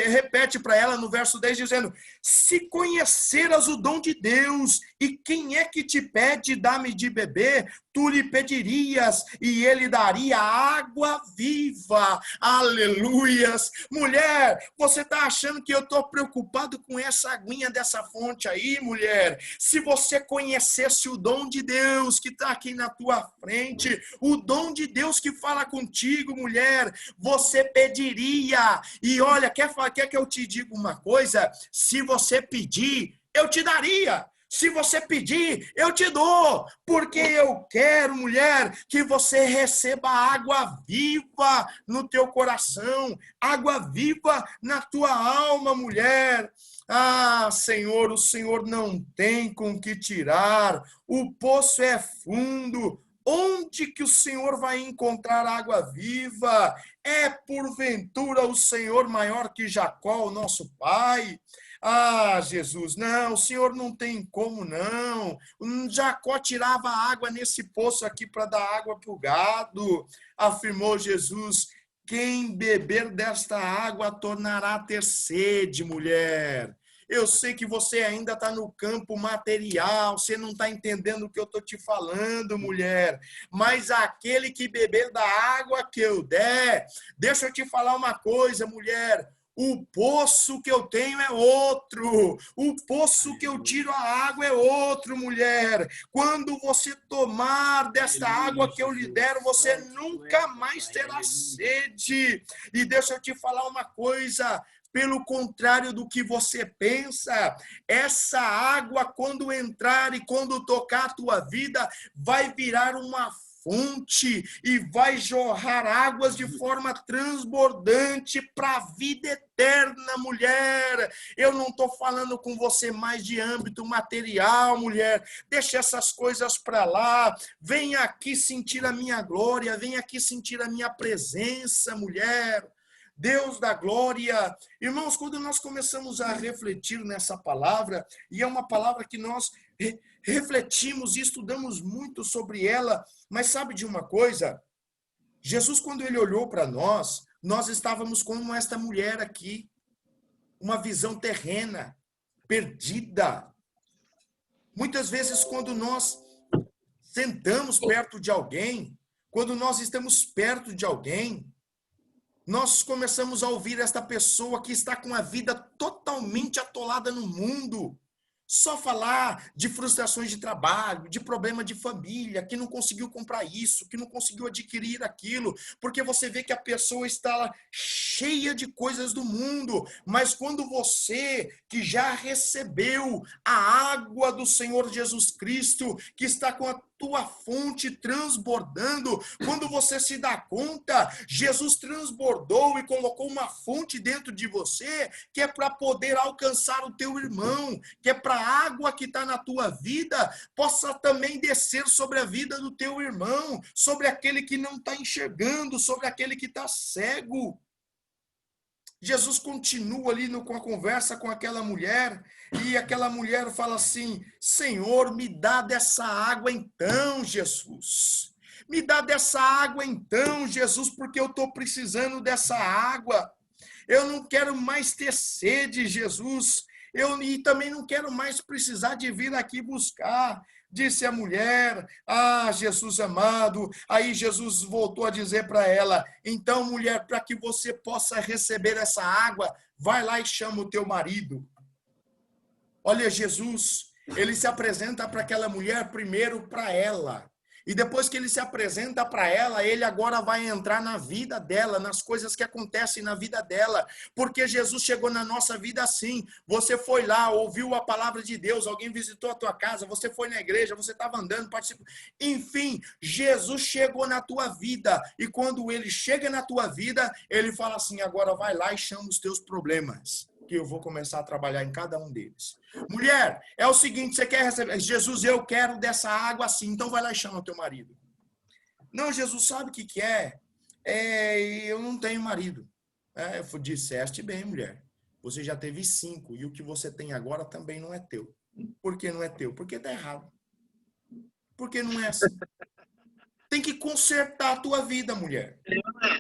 repete para ela no verso 10, dizendo: se conheceras o dom de Deus, e quem é que te pede, dá-me de beber, tu lhe pedirias, e ele daria água viva. Aleluias! Mulher, você está achando que eu estou preocupado com essa aguinha dessa fonte aí, mulher? Se você conhecesse o dom de Deus que está aqui na tua frente, o dom de Deus que fala contigo, mulher, você pediria. E olha, quer que eu te diga uma coisa? Se você pedir, eu te daria. Se você pedir, eu te dou, porque eu quero, mulher, que você receba água viva no teu coração, água viva na tua alma, mulher. Ah, Senhor, o Senhor não tem com que tirar, o poço é fundo. Onde que o Senhor vai encontrar água viva? É porventura o Senhor maior que Jacó, o nosso pai? Ah, Jesus, não, o Senhor não tem como não. Jacó tirava água nesse poço aqui para dar água para o gado, afirmou Jesus. Quem beber desta água tornará a ter sede, mulher. Eu sei que você ainda está no campo material, você não está entendendo o que eu estou te falando, mulher. Mas aquele que beber da água que eu der, deixa eu te falar uma coisa, mulher. O poço que eu tenho é outro. O poço que eu tiro a água é outro, mulher. Quando você tomar desta água que eu lhe der, você nunca mais terá sede. E deixa eu te falar uma coisa. Pelo contrário do que você pensa, essa água, quando entrar e quando tocar a tua vida, vai virar uma fonte e vai jorrar águas de forma transbordante para a vida eterna, mulher. Eu não estou falando com você mais de âmbito material, mulher. Deixa essas coisas para lá. Vem aqui sentir a minha glória, vem aqui sentir a minha presença, mulher. Deus da glória. Irmãos, quando nós começamos a refletir nessa palavra, e é uma palavra que nós refletimos e estudamos muito sobre ela, mas sabe de uma coisa? Jesus, quando ele olhou para nós, nós estávamos como esta mulher aqui, uma visão terrena, perdida. Muitas vezes, quando nós sentamos perto de alguém, quando nós estamos perto de alguém, nós começamos a ouvir esta pessoa que está com a vida totalmente atolada no mundo. Só falar de frustrações de trabalho, de problema de família, que não conseguiu comprar isso, que não conseguiu adquirir aquilo, porque você vê que a pessoa está cheia de coisas do mundo, mas quando você que já recebeu a água do Senhor Jesus Cristo, que está com a tua fonte transbordando, quando você se dá conta, Jesus transbordou e colocou uma fonte dentro de você, que é para poder alcançar o teu irmão, que é para a água que está na tua vida, possa também descer sobre a vida do teu irmão, sobre aquele que não está enxergando, sobre aquele que está cego. Jesus continua ali com a conversa com aquela mulher, e aquela mulher fala assim: Senhor, me dá dessa água então, Jesus. Me dá dessa água então, Jesus, porque eu estou precisando dessa água. Eu não quero mais ter sede, Jesus. E também não quero mais precisar de vir aqui buscar. Disse a mulher: ah, Jesus amado. Aí Jesus voltou a dizer para ela: então, mulher, para que você possa receber essa água, vai lá e chama o teu marido. Olha, Jesus, ele se apresenta para aquela mulher primeiro para ela. E depois que ele se apresenta para ela, ele agora vai entrar na vida dela, nas coisas que acontecem na vida dela. Porque Jesus chegou na nossa vida assim. Você foi lá, ouviu a palavra de Deus, alguém visitou a tua casa, você foi na igreja, você estava andando, participando. Enfim, Jesus chegou na tua vida. E quando ele chega na tua vida, ele fala assim: agora vai lá e chama os teus problemas, que eu vou começar a trabalhar em cada um deles. Mulher, é o seguinte, você quer receber? Jesus, eu quero dessa água assim, então vai lá e chama o teu marido. Não, Jesus, sabe o que é? Eu não tenho marido. Eu disseste bem, mulher. Você já teve 5, e o que você tem agora também não é teu. Por que não é teu? Porque está errado. Porque não é assim. Tem que consertar a tua vida, mulher.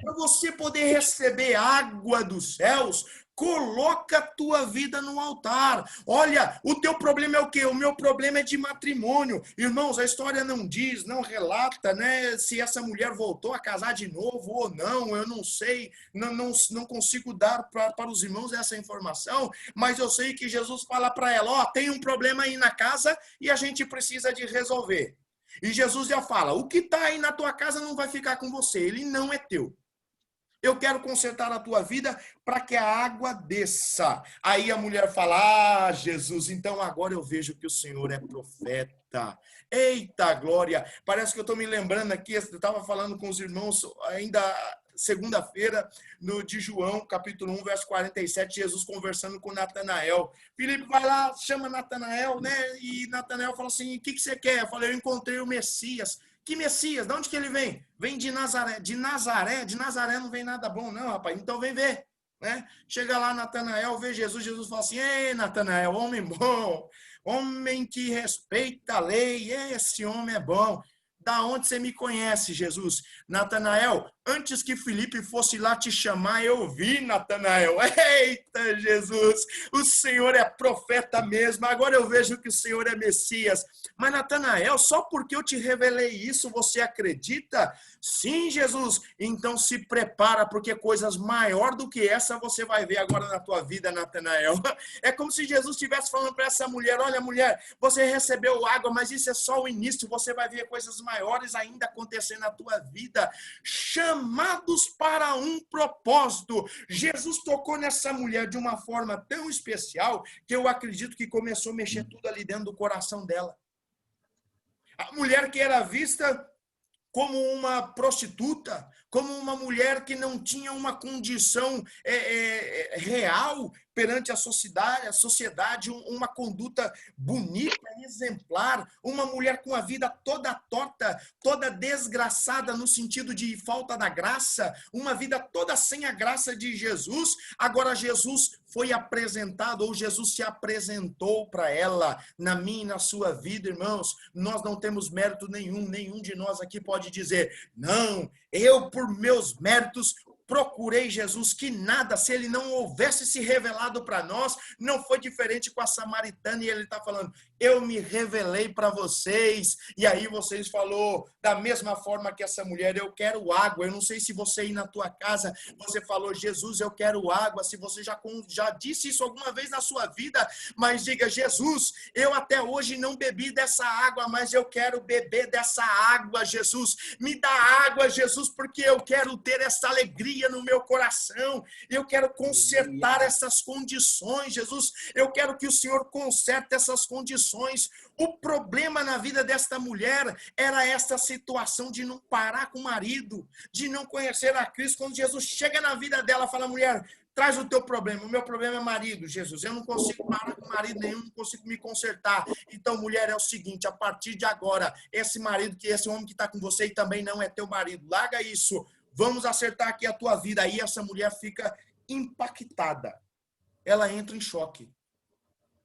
Para você poder receber água dos céus, coloca a tua vida no altar. Olha, o teu problema é o quê? O meu problema é de matrimônio. Irmãos, a história não diz, não relata, né, se essa mulher voltou a casar de novo ou não. Eu não sei, não consigo dar para os irmãos essa informação, mas eu sei que Jesus fala para ela: ó, tem um problema aí na casa e a gente precisa de resolver. E Jesus já fala: o que está aí na tua casa não vai ficar com você, ele não é teu. Eu quero consertar a tua vida para que a água desça. Aí a mulher fala: ah, Jesus, então agora eu vejo que o Senhor é profeta. Eita glória! Parece que eu estou me lembrando aqui, eu estava falando com os irmãos ainda segunda-feira, de João, capítulo 1, verso 47, Jesus conversando com Natanael. Filipe vai lá, chama Natanael, né? E Natanael fala assim: o que você quer? Eu falei: eu encontrei o Messias. Que Messias? De onde que ele vem? Vem de Nazaré. De Nazaré? De Nazaré não vem nada bom, não, rapaz. Então vem ver. Né? Chega lá Natanael, vê Jesus. Jesus fala assim: ei, Natanael, homem bom, homem que respeita a lei, esse homem é bom. Da onde você me conhece, Jesus? Natanael, antes que Felipe fosse lá te chamar, eu vi, Natanael. Eita, Jesus, o Senhor é profeta mesmo. Agora eu vejo que o Senhor é Messias. Mas, Natanael, só porque eu te revelei isso, você acredita? Sim, Jesus. Então se prepara, porque coisas maior do que essa você vai ver agora na tua vida, Natanael. É como se Jesus estivesse falando para essa mulher, olha, mulher, você recebeu água, mas isso é só o início, você vai ver coisas maiores ainda acontecendo na tua vida, chamados para um propósito. Jesus tocou nessa mulher de uma forma tão especial que eu acredito que começou a mexer tudo ali dentro do coração dela. A mulher que era vista como uma prostituta, como uma mulher que não tinha uma condição real perante a sociedade, uma conduta bonita, exemplar, uma mulher com a vida toda torta, toda desgraçada no sentido de falta da graça, uma vida toda sem a graça de Jesus. Agora Jesus foi apresentado, ou Jesus se apresentou para ela, na minha e na sua vida, irmãos. Nós não temos mérito nenhum de nós aqui pode dizer, não, eu por meus méritos procurei Jesus, que nada, se ele não houvesse se revelado para nós, não foi diferente com a samaritana, e ele está falando, eu me revelei para vocês, e aí vocês falou, da mesma forma que essa mulher, eu quero água, eu não sei se você aí na tua casa, você falou, Jesus, eu quero água, se você já disse isso alguma vez na sua vida, mas diga, Jesus, eu até hoje não bebi dessa água, mas eu quero beber dessa água, Jesus, me dá água, Jesus, porque eu quero ter essa alegria no meu coração, eu quero consertar essas condições, Jesus, eu quero que o Senhor conserte essas condições. O problema na vida desta mulher era essa situação de não parar com o marido, de não conhecer a Cristo. Quando Jesus chega na vida dela, fala, mulher, traz o teu problema, o meu problema é marido, Jesus, eu não consigo parar com marido nenhum, não consigo me consertar. Então, mulher, é o seguinte, a partir de agora, esse homem que está com você e também não é teu marido, larga isso, vamos acertar aqui a tua vida. Aí essa mulher fica impactada, ela entra em choque.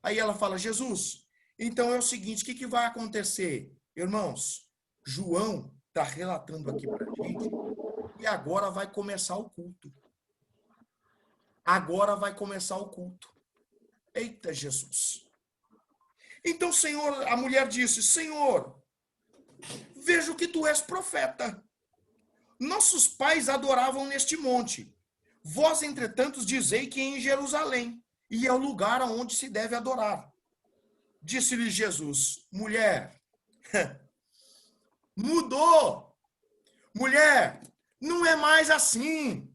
Aí ela fala, Jesus, então é o seguinte, o que vai acontecer? Irmãos, João está relatando aqui para a gente e agora vai começar o culto. Agora vai começar o culto. Eita, Jesus. Então, Senhor, a mulher disse, Senhor, vejo que tu és profeta. Nossos pais adoravam neste monte. Vós, entretanto, dizei que em Jerusalém, e é o lugar aonde se deve adorar. Disse-lhe Jesus, mulher, mudou. Mulher, não é mais assim.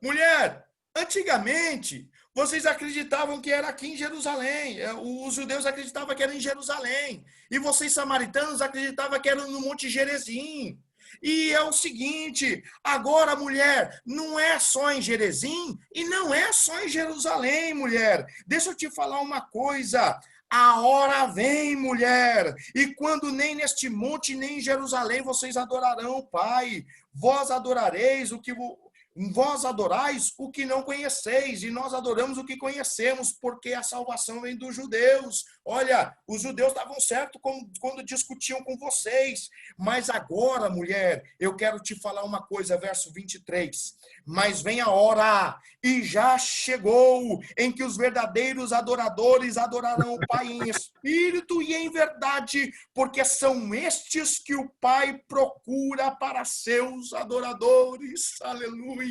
Mulher, antigamente, vocês acreditavam que era aqui em Jerusalém. Os judeus acreditavam que era em Jerusalém. E vocês, samaritanos, acreditavam que era no Monte Gerezim. E é o seguinte, agora, mulher, não é só em Gerezim e não é só em Jerusalém, mulher. Deixa eu te falar uma coisa. A hora vem, mulher, e quando nem neste monte, nem em Jerusalém vocês adorarão o Pai. Vós adorareis o que... Vós adorais o que não conheceis, e nós adoramos o que conhecemos, porque a salvação vem dos judeus. Olha, os judeus estavam certos quando discutiam com vocês. Mas agora, mulher, eu quero te falar uma coisa, verso 23. Mas vem a hora, e já chegou, em que os verdadeiros adoradores adorarão o Pai em espírito e em verdade, porque são estes que o Pai procura para seus adoradores. Aleluia.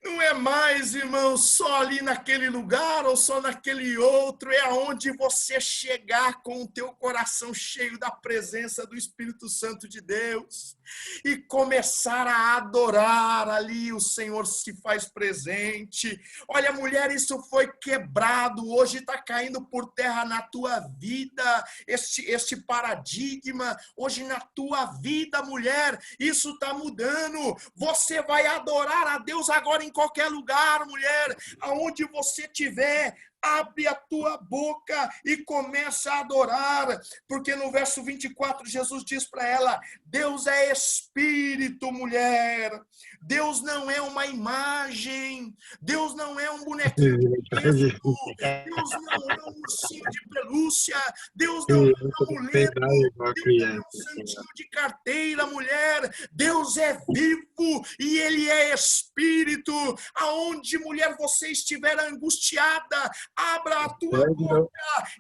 Não é mais, irmão, só ali naquele lugar ou só naquele outro, é aonde você chegar com o teu coração cheio da presença do Espírito Santo de Deus e começar a adorar ali, o Senhor se faz presente. Olha, mulher, isso foi quebrado, hoje está caindo por terra na tua vida, este paradigma, hoje na tua vida, mulher, isso está mudando, você vai adorar a Deus agora em qualquer lugar, mulher, aonde você estiver, abre a tua boca e começa a adorar, porque no verso 24 Jesus diz para ela: Deus é espírito, mulher. Deus não é uma imagem, Deus não é um bonequinho de gesso, Deus não é um ursinho de pelúcia, Deus não é um amuleto, Deus não é um santinho de carteira, mulher. Deus é vivo e Ele é espírito. Aonde, mulher, você estiver angustiada, abra a tua boca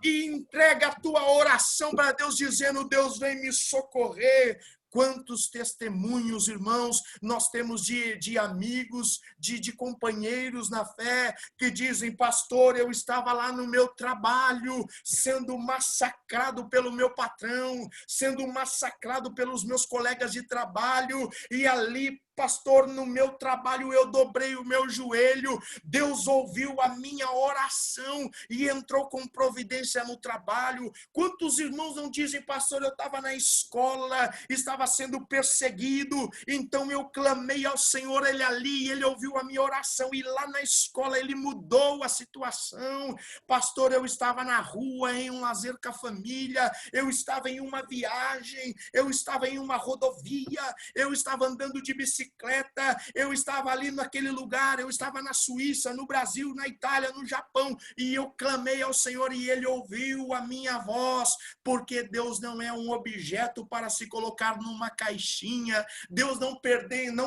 e entrega a tua oração para Deus, dizendo: Deus, vem me socorrer. Quantos testemunhos, irmãos, nós temos de amigos, de companheiros na fé, que dizem: pastor, eu estava lá no meu trabalho, sendo massacrado pelo meu patrão, sendo massacrado pelos meus colegas de trabalho, e ali, pastor, no meu trabalho eu dobrei o meu joelho, Deus ouviu a minha oração e entrou com providência no trabalho. Quantos irmãos não dizem: pastor, eu estava na escola, estava sendo perseguido, então eu clamei ao Senhor, Ele ali, Ele ouviu a minha oração, e lá na escola Ele mudou a situação. Pastor, eu estava na rua, em um lazer com a família, eu estava em uma viagem, eu estava em uma rodovia, eu estava andando de bicicleta, eu estava ali naquele lugar, eu estava na Suíça, no Brasil, na Itália, no Japão, e eu clamei ao Senhor e Ele ouviu a minha voz, porque Deus não é um objeto para se colocar numa caixinha. Deus não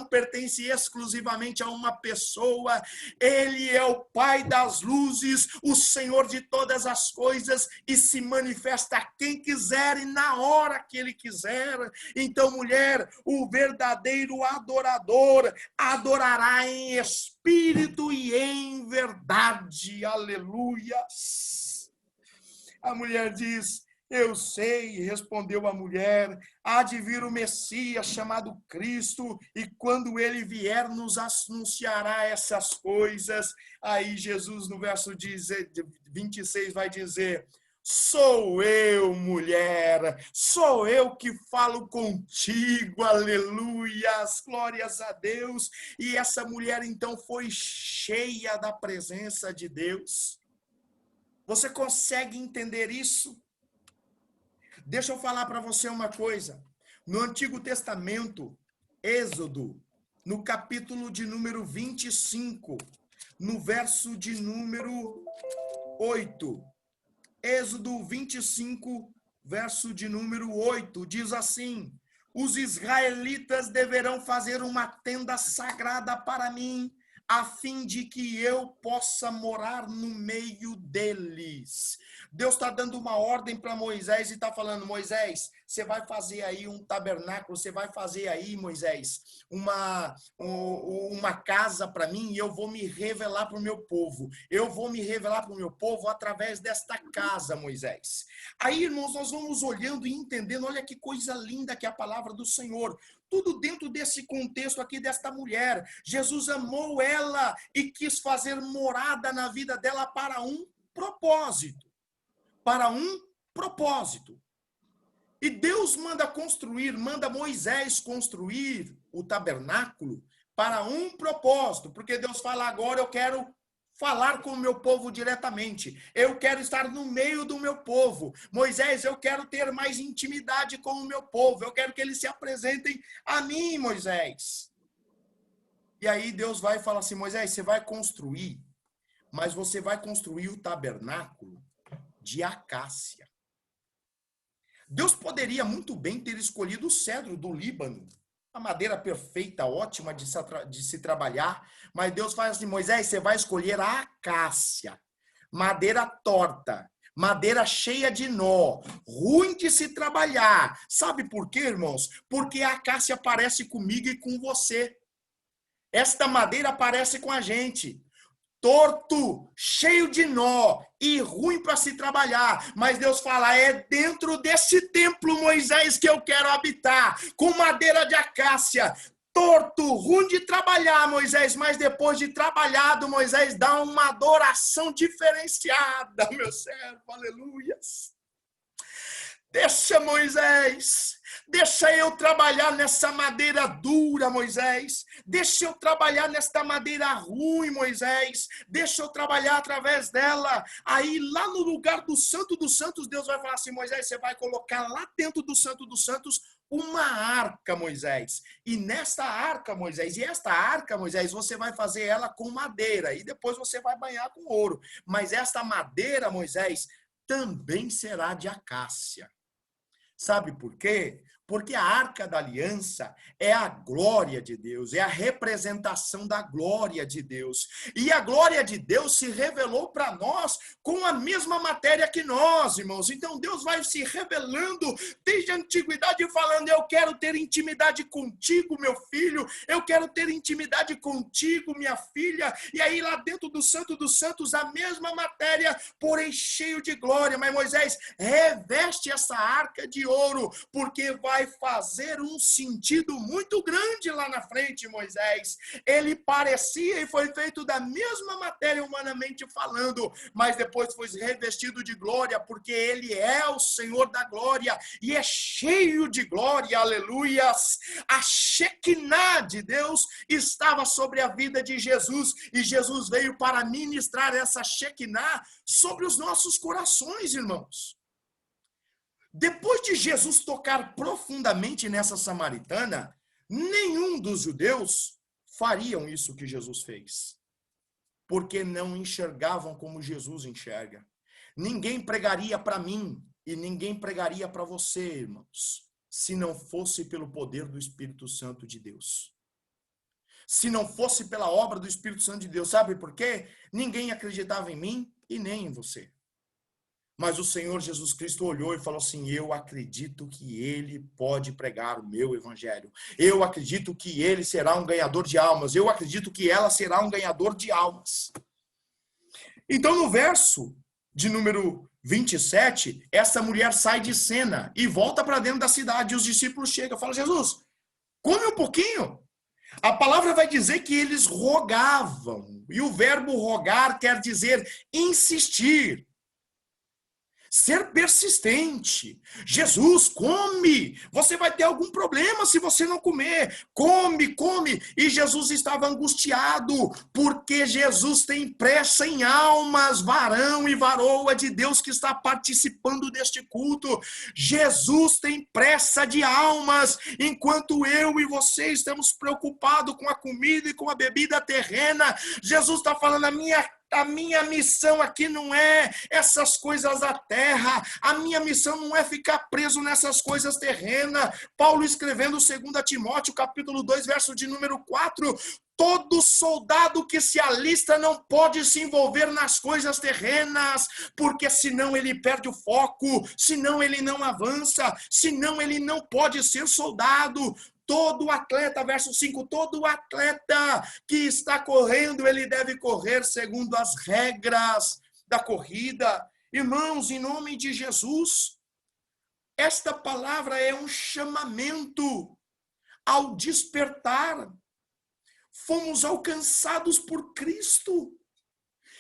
pertence exclusivamente a uma pessoa. Ele é o Pai das luzes, o Senhor de todas as coisas, e se manifesta a quem quiser e na hora que Ele quiser. Então, mulher, o verdadeiro adorador adorará em espírito e em verdade. Aleluia. A mulher diz: eu sei, respondeu a mulher, há de vir o Messias chamado Cristo, e quando ele vier nos anunciará essas coisas. Aí Jesus, no verso 26, vai dizer: sou eu, mulher, sou eu que falo contigo, aleluias, glórias a Deus. E essa mulher então foi cheia da presença de Deus. Você consegue entender isso? Deixa eu falar para você uma coisa. No Antigo Testamento, Êxodo, no capítulo de número 25, no verso de número 8, Êxodo 25, verso de número 8, diz assim: os israelitas deverão fazer uma tenda sagrada para mim, a fim de que eu possa morar no meio deles. Deus está dando uma ordem para Moisés e está falando: Moisés, você vai fazer aí um tabernáculo, você vai fazer aí, Moisés, uma casa para mim, e eu vou me revelar para o meu povo. Eu vou me revelar para o meu povo através desta casa, Moisés. Aí, irmãos, nós vamos olhando e entendendo, olha que coisa linda que é a palavra do Senhor. Tudo dentro desse contexto aqui desta mulher. Jesus amou ela e quis fazer morada na vida dela para um propósito. Para um propósito. E Deus manda Moisés construir o tabernáculo para um propósito, porque Deus fala: agora eu quero falar com o meu povo diretamente, eu quero estar no meio do meu povo. Moisés, eu quero ter mais intimidade com o meu povo, eu quero que eles se apresentem a mim, Moisés. E aí Deus vai e fala assim: Moisés, você vai construir, mas você vai construir o tabernáculo de acácia. Deus poderia muito bem ter escolhido o cedro do Líbano, a madeira perfeita, ótima de se trabalhar, mas Deus faz assim: Moisés, você vai escolher a acácia, madeira torta, madeira cheia de nó, ruim de se trabalhar. Sabe por quê, irmãos? Porque a acácia parece comigo e com você. Esta madeira parece com a gente. Torto, cheio de nó e ruim para se trabalhar. Mas Deus fala: é dentro desse templo, Moisés, que eu quero habitar, com madeira de acácia. Torto, ruim de trabalhar, Moisés, mas depois de trabalhado, Moisés dá uma adoração diferenciada, meu servo, aleluias. Deixa, Moisés, Deixa eu trabalhar nessa madeira dura, Moisés. Deixa eu trabalhar nesta madeira ruim, Moisés. Deixa eu trabalhar através dela. Aí, lá no lugar do Santo dos Santos, Deus vai falar assim, Moisés, você vai colocar lá dentro do Santo dos Santos uma arca, Moisés. E nesta arca, Moisés, e esta arca, Moisés, você vai fazer ela com madeira. E depois você vai banhar com ouro. Mas esta madeira, Moisés, também será de acácia. Sabe por quê? Porque a Arca da Aliança é a glória de Deus, é a representação da glória de Deus. E a glória de Deus se revelou para nós com a mesma matéria que nós, irmãos. Então Deus vai se revelando desde a antiguidade falando, eu quero ter intimidade contigo, meu filho, eu quero ter intimidade contigo, minha filha. E aí lá dentro do Santo dos Santos, a mesma matéria, porém cheio de glória. Mas Moisés, reveste essa arca de ouro, porque vai fazer um sentido muito grande lá na frente, Moisés. Ele parecia e foi feito da mesma matéria humanamente falando, mas depois foi revestido de glória, porque ele é o Senhor da glória e é cheio de glória, aleluias. A Shekinah de Deus estava sobre a vida de Jesus e Jesus veio para ministrar essa Shekinah sobre os nossos corações, irmãos. Depois de Jesus tocar profundamente nessa samaritana, nenhum dos judeus fariam isso que Jesus fez, porque não enxergavam como Jesus enxerga. Ninguém pregaria para mim e ninguém pregaria para você, irmãos, se não fosse pelo poder do Espírito Santo de Deus. Se não fosse pela obra do Espírito Santo de Deus, sabe por quê? Ninguém acreditava em mim e nem em você. Mas o Senhor Jesus Cristo olhou e falou assim, eu acredito que ele pode pregar o meu evangelho. Eu acredito que ele será um ganhador de almas. Eu acredito que ela será um ganhador de almas. Então, no verso de número 27, essa mulher sai de cena e volta para dentro da cidade. E os discípulos chegam e falam, Jesus, come um pouquinho. A palavra vai dizer que eles rogavam. E o verbo rogar quer dizer insistir. Ser persistente. Jesus, come. Você vai ter algum problema se você não comer. Come, come. E Jesus estava angustiado, porque Jesus tem pressa em almas, varão e varoa de Deus que está participando deste culto. Jesus tem pressa de almas, enquanto eu e você estamos preocupados com a comida e com a bebida terrena. Jesus está falando, a minha missão aqui não é essas coisas da terra. A minha missão não é ficar preso nessas coisas terrenas. Paulo escrevendo 2 Timóteo, capítulo 2, verso de número 4. Todo soldado que se alista não pode se envolver nas coisas terrenas, porque senão ele perde o foco, senão ele não avança, senão ele não pode ser soldado. Todo atleta, verso 5, todo atleta que está correndo, ele deve correr segundo as regras da corrida. Irmãos, em nome de Jesus, esta palavra é um chamamento ao despertar. Fomos alcançados por Cristo.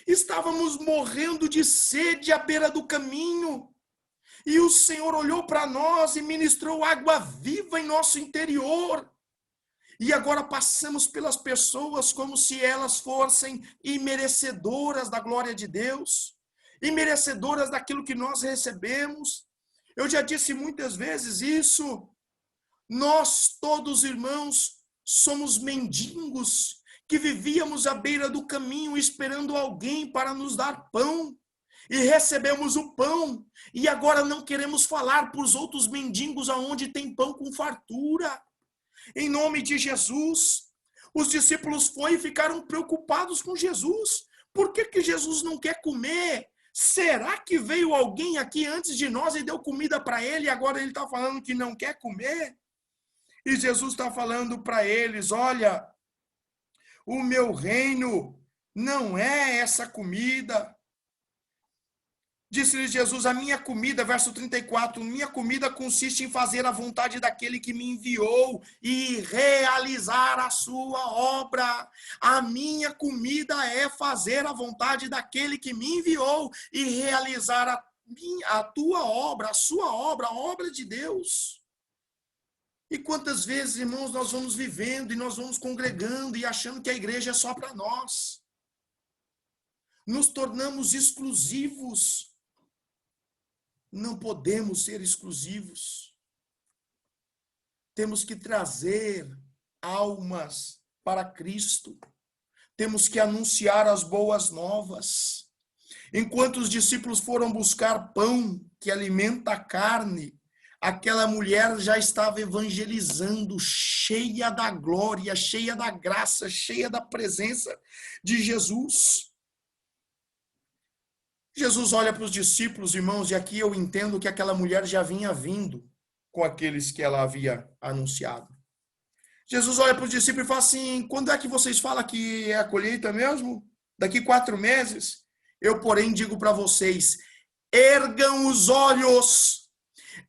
Estávamos morrendo de sede à beira do caminho. E o Senhor olhou para nós e ministrou água viva em nosso interior. E agora passamos pelas pessoas como se elas fossem imerecedoras da glória de Deus, imerecedoras daquilo que nós recebemos. Eu já disse muitas vezes isso. Nós todos, irmãos, somos mendigos que vivíamos à beira do caminho esperando alguém para nos dar pão. E recebemos o pão, e agora não queremos falar para os outros mendigos aonde tem pão com fartura. Em nome de Jesus, os discípulos foram e ficaram preocupados com Jesus. Por que Jesus não quer comer? Será que veio alguém aqui antes de nós e deu comida para ele e agora ele está falando que não quer comer? E Jesus está falando para eles, olha, o meu reino não é essa comida. Disse-lhe Jesus, a minha comida, verso 34, minha comida consiste em fazer a vontade daquele que me enviou e realizar a sua obra. A minha comida é fazer a vontade daquele que me enviou e realizar a tua obra, a sua obra, a obra de Deus. E quantas vezes, irmãos, nós vamos vivendo e nós vamos congregando e achando que a igreja é só para nós. Nos tornamos exclusivos. Não podemos ser exclusivos. Temos que trazer almas para Cristo. Temos que anunciar as boas novas. Enquanto os discípulos foram buscar pão que alimenta a carne, aquela mulher já estava evangelizando, cheia da glória, cheia da graça, cheia da presença de Jesus. Jesus olha para os discípulos, irmãos, e aqui eu entendo que aquela mulher já vinha vindo com aqueles que ela havia anunciado. Jesus olha para os discípulos e fala assim: quando é que vocês falam que é a colheita mesmo? Daqui 4 meses? Eu, porém, digo para vocês: ergam os olhos,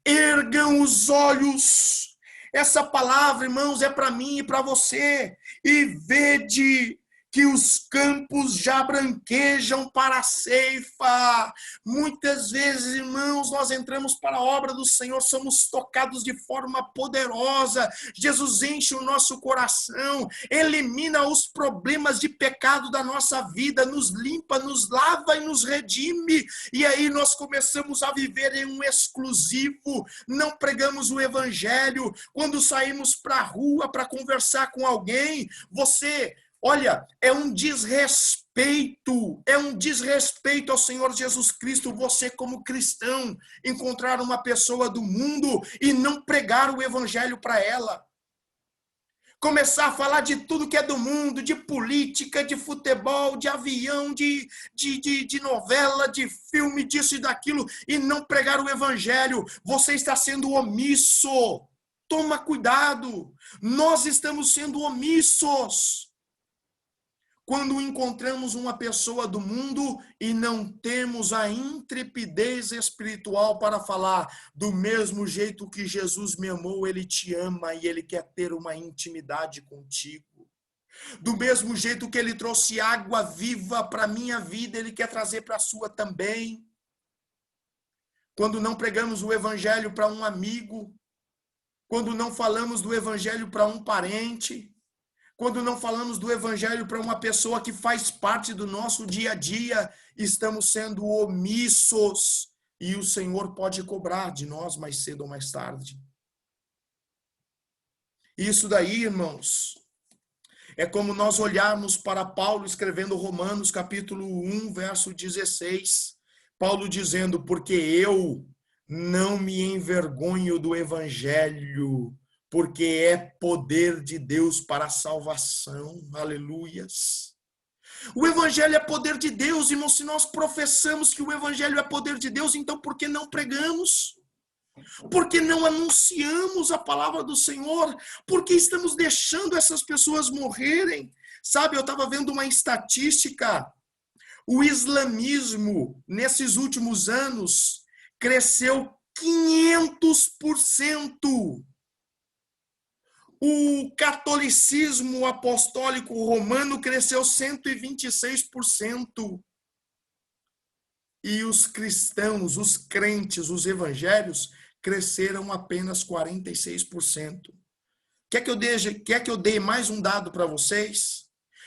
ergam os olhos. Essa palavra, irmãos, é para mim e para você. E vede que os campos já branquejam para a ceifa. Muitas vezes, irmãos, nós entramos para a obra do Senhor, somos tocados de forma poderosa. Jesus enche o nosso coração, elimina os problemas de pecado da nossa vida, nos limpa, nos lava e nos redime. E aí nós começamos a viver em um exclusivo, não pregamos o evangelho. Quando saímos para a rua para conversar com alguém, olha, é um desrespeito ao Senhor Jesus Cristo, você como cristão, encontrar uma pessoa do mundo e não pregar o evangelho para ela. Começar a falar de tudo que é do mundo, de política, de futebol, de avião, de novela, de filme, disso e daquilo, e não pregar o evangelho. Você está sendo omisso. Toma cuidado. Nós estamos sendo omissos quando encontramos uma pessoa do mundo e não temos a intrepidez espiritual para falar: do mesmo jeito que Jesus me amou, ele te ama e ele quer ter uma intimidade contigo. Do mesmo jeito que ele trouxe água viva para a minha vida, ele quer trazer para a sua também. Quando não pregamos o evangelho para um amigo, quando não falamos do evangelho para um parente, quando não falamos do evangelho para uma pessoa que faz parte do nosso dia a dia, estamos sendo omissos e o Senhor pode cobrar de nós mais cedo ou mais tarde. Isso daí, irmãos, é como nós olharmos para Paulo escrevendo Romanos capítulo 1, verso 16. Paulo dizendo: porque eu não me envergonho do evangelho, porque é poder de Deus para a salvação. Aleluias. O evangelho é poder de Deus, irmão. Se nós professamos que o evangelho é poder de Deus, então por que não pregamos? Por que não anunciamos a palavra do Senhor? Por que estamos deixando essas pessoas morrerem? Sabe, eu estava vendo uma estatística. O islamismo, nesses últimos anos, cresceu 500%. O catolicismo apostólico romano cresceu 126%. E os cristãos, os crentes, os evangélicos, cresceram apenas 46%. Quer que eu dê mais um dado para vocês?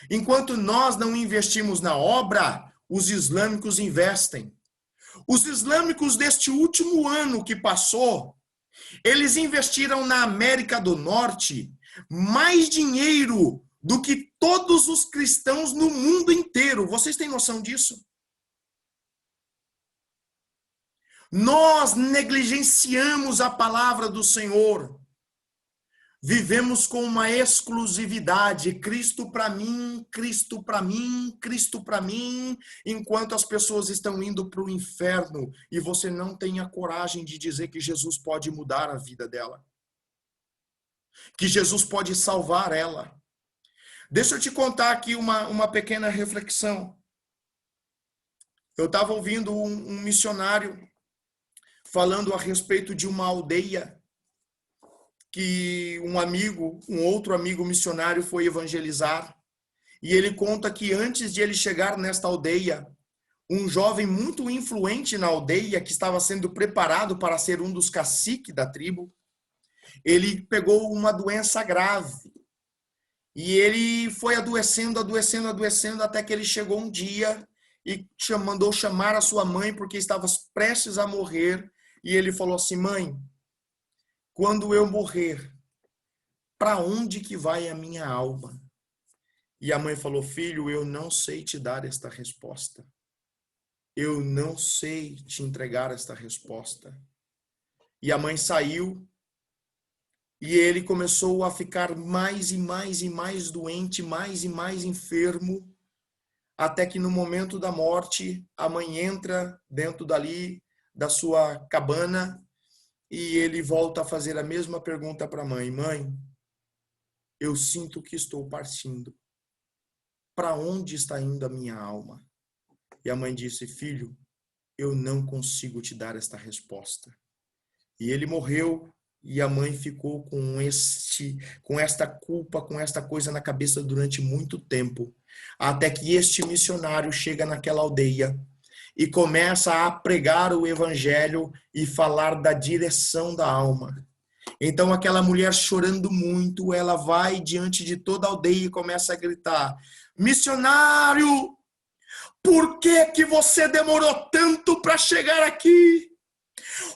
Enquanto nós não investimos na obra, os islâmicos investem. Os islâmicos deste último ano que passou, eles investiram na América do Norte mais dinheiro do que todos os cristãos no mundo inteiro. Vocês têm noção disso? Nós negligenciamos a palavra do Senhor. Vivemos com uma exclusividade, Cristo para mim, Cristo para mim, Cristo para mim, enquanto as pessoas estão indo para o inferno e você não tem a coragem de dizer que Jesus pode mudar a vida dela, que Jesus pode salvar ela. Deixa eu te contar aqui uma pequena reflexão. Eu estava ouvindo um missionário falando a respeito de uma aldeia que um outro amigo missionário foi evangelizar. E ele conta que antes de ele chegar nesta aldeia, um jovem muito influente na aldeia, que estava sendo preparado para ser um dos caciques da tribo, Ele pegou uma doença grave. E ele foi adoecendo, adoecendo, adoecendo, até que ele chegou um dia e mandou chamar a sua mãe, porque estava prestes a morrer. E ele falou assim: mãe, quando eu morrer, para onde que vai a minha alma? E a mãe falou: filho, eu não sei te dar esta resposta. Eu não sei te entregar esta resposta. E a mãe saiu e ele começou a ficar mais e mais e mais doente, mais e mais enfermo, até que no momento da morte, a mãe entra dentro dali da sua cabana e ele volta a fazer a mesma pergunta para a mãe: mãe, eu sinto que estou partindo. Para onde está indo a minha alma? E a mãe disse: filho, eu não consigo te dar esta resposta. E ele morreu e a mãe ficou com esta culpa, com esta coisa na cabeça durante muito tempo, até que este missionário chega naquela aldeia e começa a pregar o evangelho e falar da direção da alma. Então aquela mulher, chorando muito, ela vai diante de toda a aldeia e começa a gritar: missionário, por que que você demorou tanto para chegar aqui?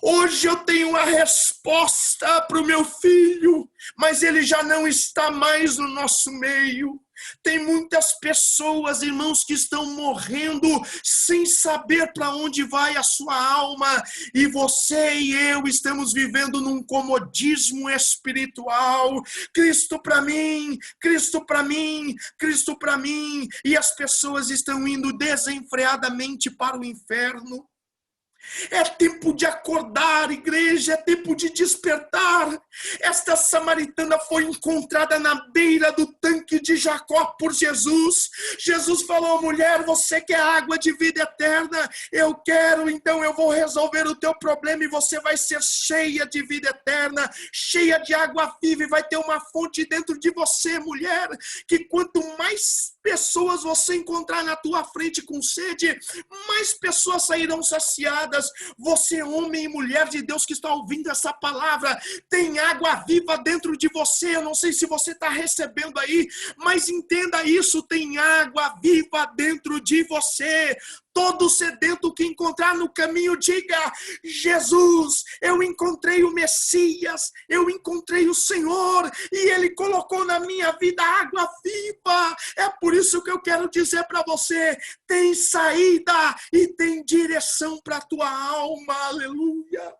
Hoje eu tenho a resposta para o meu filho, mas ele já não está mais no nosso meio. Tem muitas pessoas, irmãos, que estão morrendo sem saber para onde vai a sua alma. E você e eu estamos vivendo num comodismo espiritual. Cristo para mim, Cristo para mim, Cristo para mim. E as pessoas estão indo desenfreadamente para o inferno. É tempo de acordar, igreja, é tempo de despertar. Esta samaritana foi encontrada na beira do tanque de Jacó por Jesus. Jesus falou: mulher, você quer água de vida eterna? Eu quero, então eu vou resolver o teu problema e você vai ser cheia de vida eterna, cheia de água viva, e vai ter uma fonte dentro de você, mulher, que quanto mais pessoas você encontrar na tua frente com sede, mais pessoas sairão saciadas. Você, homem e mulher de Deus que está ouvindo essa palavra, tem água viva dentro de você. Eu não sei se você está recebendo aí, mas entenda isso: tem água viva dentro de você. Todo sedento que encontrar no caminho, diga: Jesus, eu encontrei o Messias, eu encontrei o Senhor, e Ele colocou na minha vida água viva. É por isso que eu quero dizer para você: tem saída e tem direção para a tua alma. Aleluia.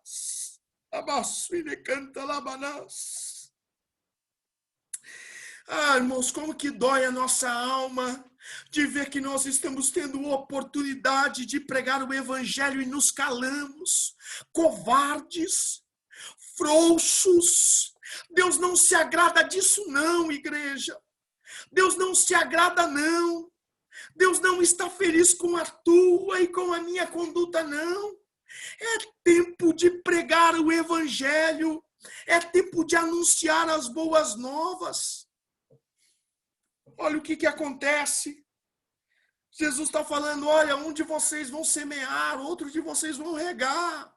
Ah, irmãos, como que dói a nossa alma de ver que nós estamos tendo oportunidade de pregar o evangelho e nos calamos, covardes, frouxos. Deus não se agrada disso não, igreja. Deus não se agrada não. Deus não está feliz com a tua e com a minha conduta não. É tempo de pregar o evangelho. É tempo de anunciar as boas novas. Olha o que acontece. Jesus está falando: olha, um de vocês vão semear, outros de vocês vão regar,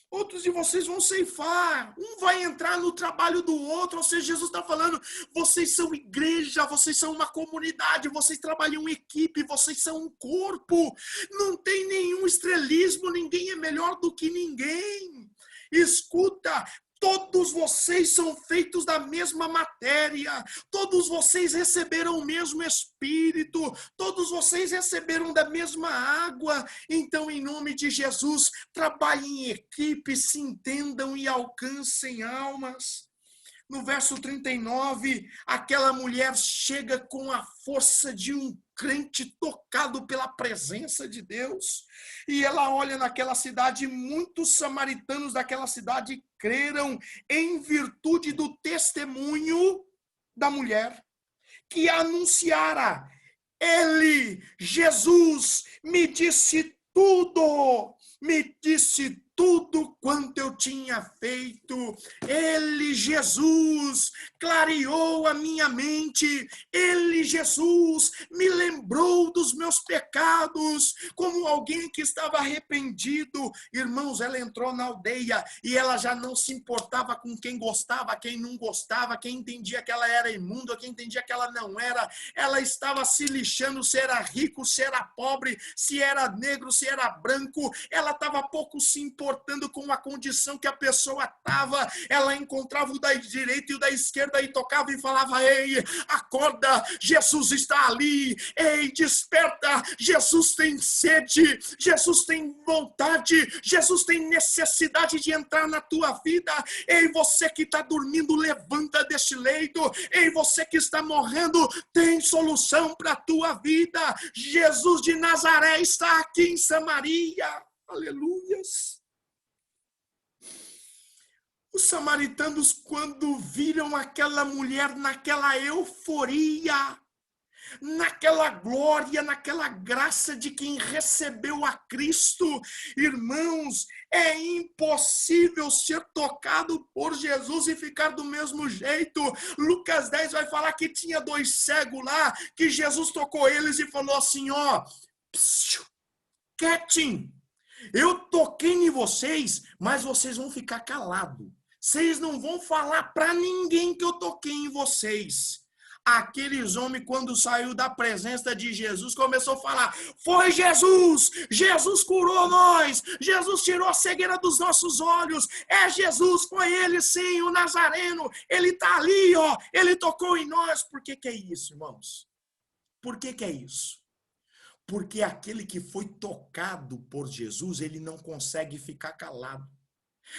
outros de vocês vão ceifar, um vai entrar no trabalho do outro. Ou seja, Jesus está falando: vocês são igreja, vocês são uma comunidade, vocês trabalham em equipe, vocês são um corpo. Não tem nenhum estrelismo, ninguém é melhor do que ninguém. Escuta, todos vocês são feitos da mesma matéria, todos vocês receberam o mesmo Espírito, todos vocês receberam da mesma água. Então, em nome de Jesus, trabalhem em equipe, se entendam e alcancem almas. No verso 39, aquela mulher chega com a força de um crente tocado pela presença de Deus. E ela olha naquela cidade, muitos samaritanos daquela cidade creram em virtude do testemunho da mulher, que anunciara: ele, Jesus, me disse tudo quanto eu tinha feito. Ele, Jesus, clareou a minha mente. Ele, Jesus, me lembrou dos meus pecados, como alguém que estava arrependido. Irmãos, ela entrou na aldeia e ela já não se importava com quem gostava, quem não gostava, quem entendia que ela era imunda, quem entendia que ela não era. Ela estava se lixando se era rico, se era pobre, se era negro, se era branco. Ela estava pouco se importando com a condição que a pessoa estava. Ela encontrava o da direita e o da esquerda e tocava e falava: ei, acorda, Jesus está ali. Ei, desperta, Jesus tem sede, Jesus tem vontade, Jesus tem necessidade de entrar na tua vida. Ei, você que está dormindo, levanta deste leito. Ei, você que está morrendo, tem solução para a tua vida. Jesus de Nazaré está aqui em Samaria. Aleluias. Os samaritanos, quando viram aquela mulher naquela euforia, naquela glória, naquela graça de quem recebeu a Cristo, irmãos, é impossível ser tocado por Jesus e ficar do mesmo jeito. Lucas 10 vai falar que tinha 2 cegos lá, que Jesus tocou eles e falou assim, ó, quietinho, eu toquei em vocês, mas vocês vão ficar calados. Vocês não vão falar para ninguém que eu toquei em vocês. Aqueles homens, quando saiu da presença de Jesus, começou a falar, foi Jesus, Jesus curou nós, Jesus tirou a cegueira dos nossos olhos, é Jesus, foi ele sim, o Nazareno, ele está ali, ó, ele tocou em nós. Por que é isso, irmãos? Por que é isso? Porque aquele que foi tocado por Jesus, ele não consegue ficar calado.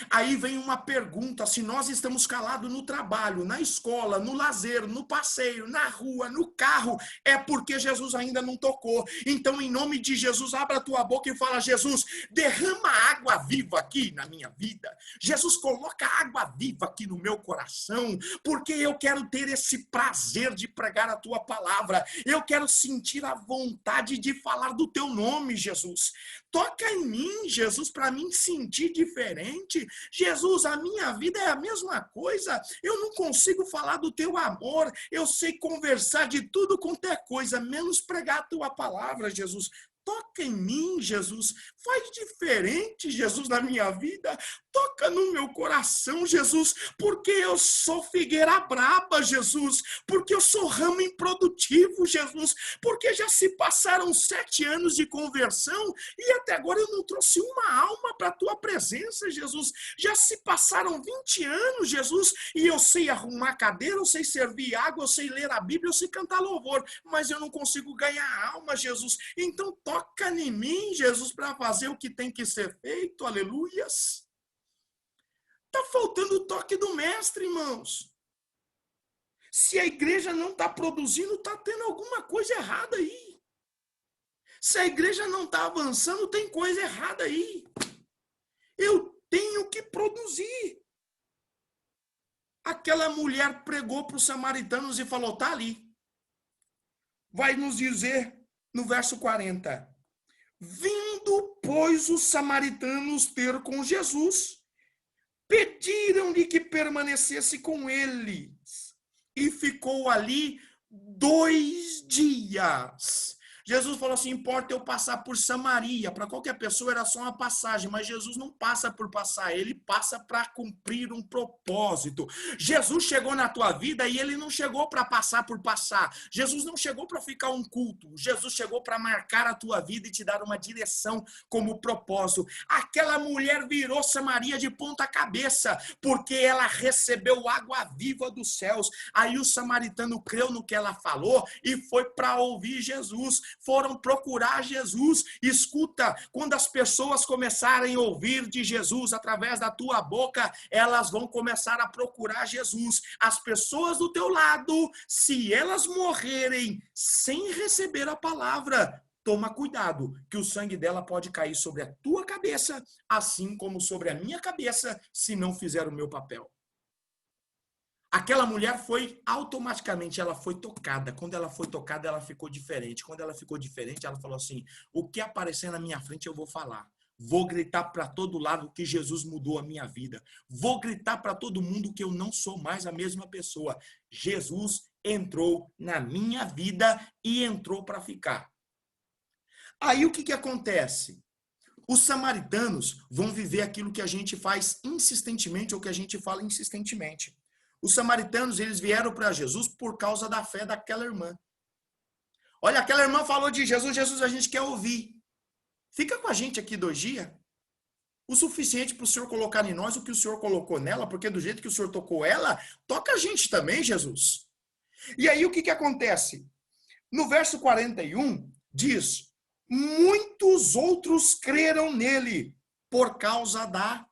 Aí vem uma pergunta, se nós estamos calados no trabalho, na escola, no lazer, no passeio, na rua, no carro, é porque Jesus ainda não tocou. Então, em nome de Jesus, abra a tua boca e fala, Jesus, derrama água viva aqui na minha vida. Jesus, coloca água viva aqui no meu coração, porque eu quero ter esse prazer de pregar a tua palavra. Eu quero sentir a vontade de falar do teu nome, Jesus. Toca em mim, Jesus, para mim sentir diferente. Jesus, a minha vida é a mesma coisa. Eu não consigo falar do teu amor. Eu sei conversar de tudo quanto é coisa, menos pregar a tua palavra, Jesus. Toca em mim, Jesus. Faz diferente, Jesus, na minha vida. Toca no meu coração, Jesus, porque eu sou figueira braba, Jesus, porque eu sou ramo improdutivo, Jesus, porque já se passaram 7 anos de conversão e até agora eu não trouxe uma alma para a tua presença, Jesus. Já se passaram 20 anos, Jesus, e eu sei arrumar cadeira, eu sei servir água, eu sei ler a Bíblia, eu sei cantar louvor, mas eu não consigo ganhar alma, Jesus. Então toca em mim, Jesus, para fazer o que tem que ser feito, aleluias. Está faltando o toque do mestre, irmãos. Se a igreja não está produzindo, está tendo alguma coisa errada aí. Se a igreja não está avançando, tem coisa errada aí. Eu tenho que produzir. Aquela mulher pregou para os samaritanos e falou, está ali. Vai nos dizer no verso 40. Vindo, pois, os samaritanos ter com Jesus, pediram-lhe que permanecesse com eles. E ficou ali 2 dias. Jesus falou assim, importa eu passar por Samaria. Para qualquer pessoa era só uma passagem, mas Jesus não passa por passar, ele passa para cumprir um propósito. Jesus chegou na tua vida e ele não chegou para passar por passar. Jesus não chegou para ficar um culto. Jesus chegou para marcar a tua vida e te dar uma direção como propósito. Aquela mulher virou Samaria de ponta cabeça, porque ela recebeu água viva dos céus. Aí o samaritano creu no que ela falou e foi para ouvir Jesus. Foram procurar Jesus. Escuta, quando as pessoas começarem a ouvir de Jesus através da tua boca, elas vão começar a procurar Jesus. As pessoas do teu lado, se elas morrerem sem receber a palavra, toma cuidado, que o sangue dela pode cair sobre a tua cabeça, assim como sobre a minha cabeça, se não fizer o meu papel. Aquela mulher foi automaticamente, ela foi tocada. Quando ela foi tocada, ela ficou diferente. Quando ela ficou diferente, ela falou assim, o que aparecer na minha frente eu vou falar. Vou gritar para todo lado que Jesus mudou a minha vida. Vou gritar para todo mundo que eu não sou mais a mesma pessoa. Jesus entrou na minha vida e entrou para ficar. Aí o que acontece? Os samaritanos vão viver aquilo que a gente faz insistentemente ou que a gente fala insistentemente. Os samaritanos, eles vieram para Jesus por causa da fé daquela irmã. Olha, aquela irmã falou de Jesus, Jesus a gente quer ouvir. Fica com a gente aqui 2 dias. O suficiente para o Senhor colocar em nós o que o Senhor colocou nela, porque do jeito que o Senhor tocou ela, toca a gente também, Jesus. E aí o que acontece? No verso 41, diz, muitos outros creram nele por causa da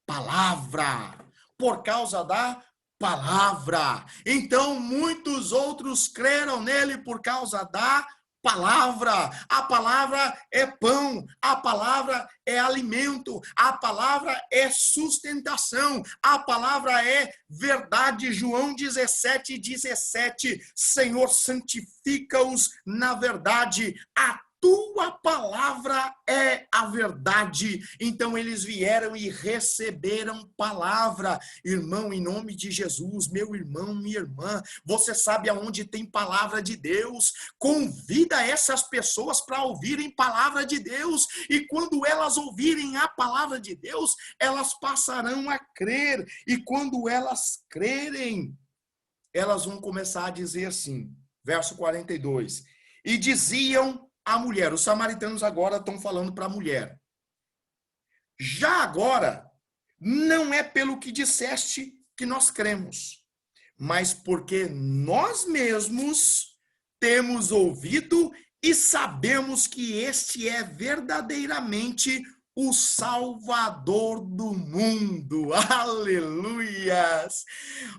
palavra. Por causa da palavra. Então, muitos outros creram nele por causa da palavra. A palavra é pão, a palavra é alimento, a palavra é sustentação, a palavra é verdade. João 17:17. Senhor, santifica-os na verdade. A tua palavra é a verdade. Então eles vieram e receberam palavra. Irmão, em nome de Jesus, meu irmão, minha irmã, você sabe aonde tem palavra de Deus? Convida essas pessoas para ouvirem palavra de Deus, e quando elas ouvirem a palavra de Deus, elas passarão a crer, e quando elas crerem, elas vão começar a dizer assim, verso 42, e diziam a mulher, os samaritanos agora estão falando para a mulher, já agora, não é pelo que disseste que nós cremos, mas porque nós mesmos temos ouvido e sabemos que este é verdadeiramente o Salvador do mundo. Aleluias!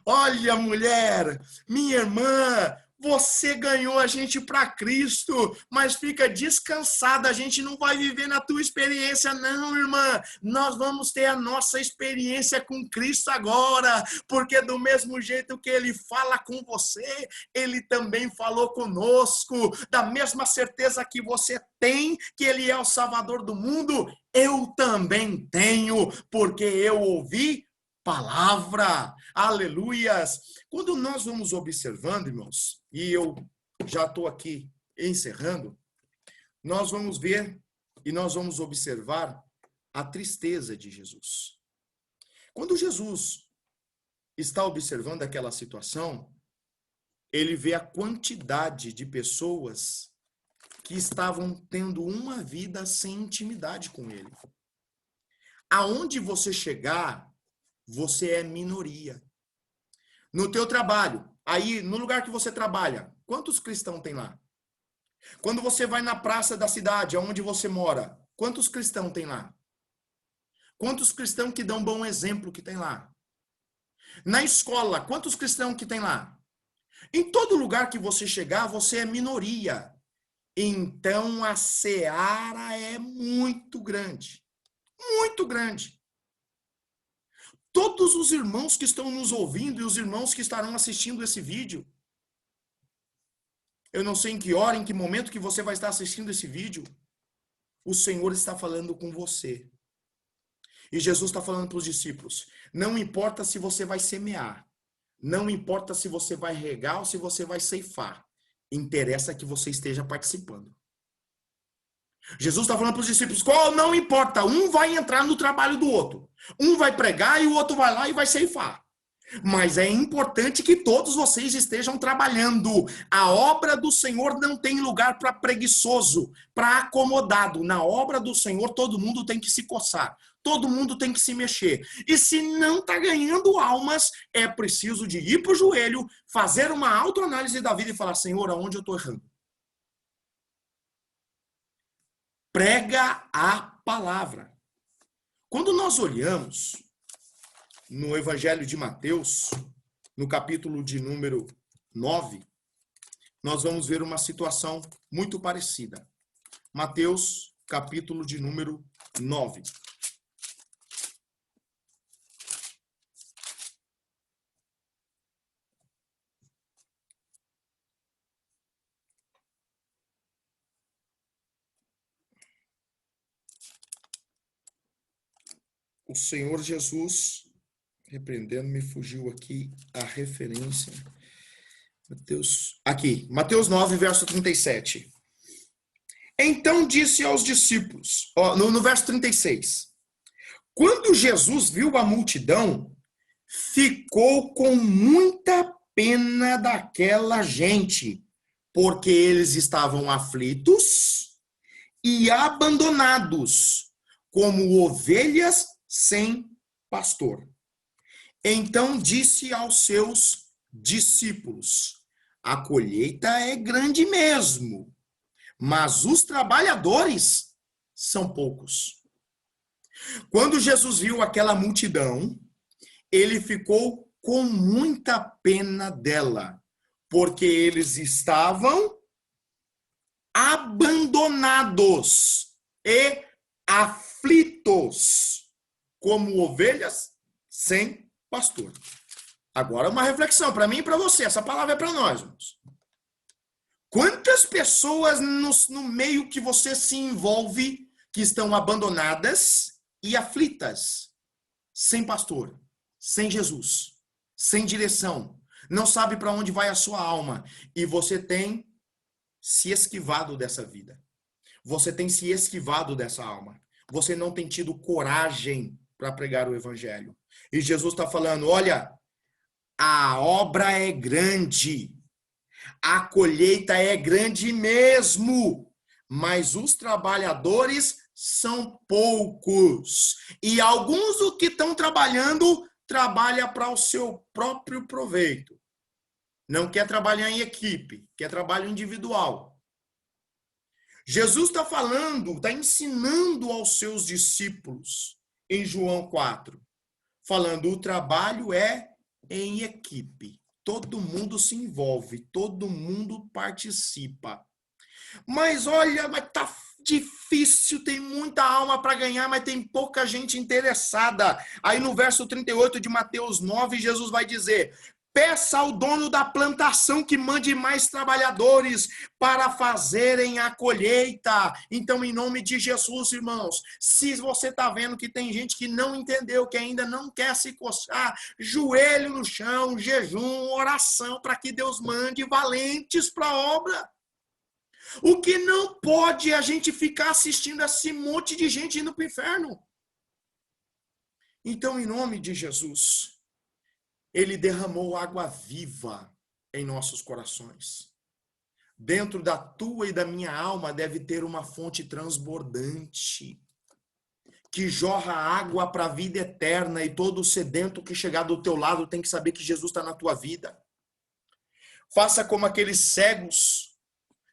Olha, mulher, minha irmã, você ganhou a gente para Cristo, mas fica descansada, a gente não vai viver na tua experiência não, irmã. Nós vamos ter a nossa experiência com Cristo agora, porque do mesmo jeito que ele fala com você, ele também falou conosco. Da mesma certeza que você tem que ele é o Salvador do mundo, eu também tenho, porque eu ouvi palavra. Aleluias. Quando nós vamos observando, irmãos, e eu já estou aqui encerrando, nós vamos ver e nós vamos observar a tristeza de Jesus. Quando Jesus está observando aquela situação, ele vê a quantidade de pessoas que estavam tendo uma vida sem intimidade com ele. Aonde você chegar, você é minoria. No teu trabalho, aí no lugar que você trabalha, quantos cristãos tem lá? Quando você vai na praça da cidade, onde você mora, quantos cristãos tem lá? Quantos cristãos que dão bom exemplo que tem lá? Na escola, quantos cristãos que tem lá? Em todo lugar que você chegar, você é minoria. Então a seara é muito grande. Muito grande. Todos os irmãos que estão nos ouvindo e os irmãos que estarão assistindo esse vídeo, eu não sei em que hora, em que momento que você vai estar assistindo esse vídeo, o Senhor está falando com você. E Jesus está falando para os discípulos, não importa se você vai semear, não importa se você vai regar ou se você vai ceifar, interessa que você esteja participando. Jesus está falando para os discípulos, qual não importa, um vai entrar no trabalho do outro, um vai pregar e o outro vai lá e vai ceifar. Mas é importante que todos vocês estejam trabalhando. A obra do Senhor não tem lugar para preguiçoso, para acomodado. Na obra do Senhor, todo mundo tem que se coçar. Todo mundo tem que se mexer. E se não está ganhando almas, é preciso de ir para o joelho, fazer uma autoanálise da vida e falar, Senhor, aonde eu estou errando? Prega a palavra. Quando nós olhamos no Evangelho de Mateus, no capítulo de número 9, nós vamos ver uma situação muito parecida. Mateus, capítulo de número 9. o Senhor Jesus, repreendendo, me fugiu aqui a referência. Mateus 9, verso 37. Então disse aos discípulos, no verso 36, quando Jesus viu a multidão, ficou com muita pena daquela gente, porque eles estavam aflitos e abandonados, como ovelhas sem pastor. Então disse aos seus discípulos, a colheita é grande mesmo, mas os trabalhadores são poucos. Quando Jesus viu aquela multidão, ele ficou com muita pena dela, porque eles estavam abandonados e aflitos, como ovelhas sem pastor. Agora uma reflexão para mim e para você, essa palavra é para nós, irmãos. Quantas pessoas no meio que você se envolve que estão abandonadas e aflitas, sem pastor, sem Jesus, sem direção, não sabe para onde vai a sua alma, e você tem se esquivado dessa vida. Você tem se esquivado dessa alma. Você não tem tido coragem para pregar o evangelho. E Jesus está falando, olha, a obra é grande, a colheita é grande mesmo, mas os trabalhadores são poucos. E alguns do que estão trabalhando, trabalham para o seu próprio proveito. Não quer trabalhar em equipe, quer trabalho individual. Jesus está falando, está ensinando aos seus discípulos, em João 4, falando, o trabalho é em equipe. Todo mundo se envolve, todo mundo participa. Mas olha, mas tá difícil, tem muita alma para ganhar, mas tem pouca gente interessada. Aí no verso 38 de Mateus 9, Jesus vai dizer, peça ao dono da plantação que mande mais trabalhadores para fazerem a colheita. Então, em nome de Jesus, irmãos, se você está vendo que tem gente que não entendeu, que ainda não quer se coçar, joelho no chão, jejum, oração, para que Deus mande valentes para a obra. O que não pode é a gente ficar assistindo esse monte de gente indo para o inferno. Então, em nome de Jesus, ele derramou água viva em nossos corações. Dentro da tua e da minha alma deve ter uma fonte transbordante, que jorra água para a vida eterna, e todo sedento que chegar do teu lado tem que saber que Jesus está na tua vida. Faça como aqueles cegos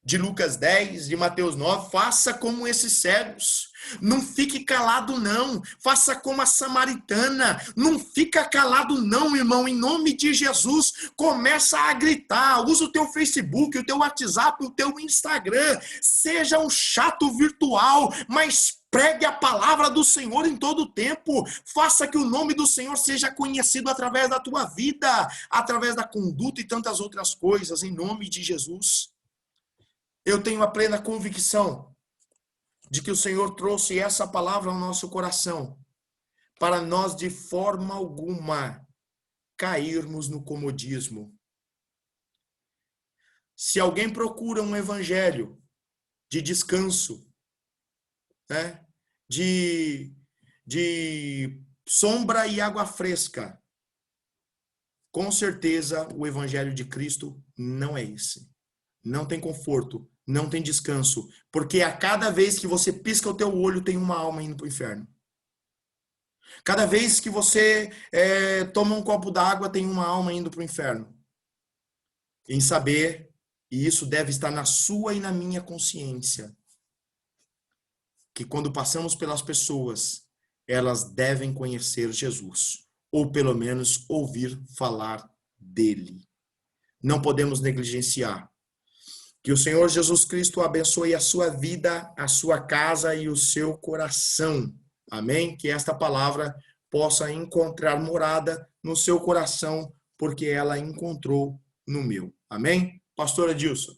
de Lucas 10, de Mateus 9, faça como esses cegos. Não fique calado, não. Faça como a samaritana. Não fica calado, não, irmão. Em nome de Jesus, começa a gritar. Usa o teu Facebook, o teu WhatsApp, o teu Instagram. Seja um chato virtual, mas pregue a palavra do Senhor em todo o tempo. Faça que o nome do Senhor seja conhecido através da tua vida, através da conduta e tantas outras coisas, em nome de Jesus. Eu tenho a plena convicção de que o Senhor trouxe essa palavra ao nosso coração para nós, de forma alguma, cairmos no comodismo. Se alguém procura um evangelho de descanso, né, de sombra e água fresca, com certeza o evangelho de Cristo não é esse. Não tem conforto, não tem descanso, porque a cada vez que você pisca o teu olho, tem uma alma indo para o inferno. Cada vez que você toma um copo d'água, tem uma alma indo para o inferno. Em saber, e isso deve estar na sua e na minha consciência, que quando passamos pelas pessoas, elas devem conhecer Jesus, ou pelo menos ouvir falar dele. Não podemos negligenciar. Que o Senhor Jesus Cristo abençoe a sua vida, a sua casa e o seu coração. Amém? Que esta palavra possa encontrar morada no seu coração, porque ela encontrou no meu. Amém? Pastor Adilson.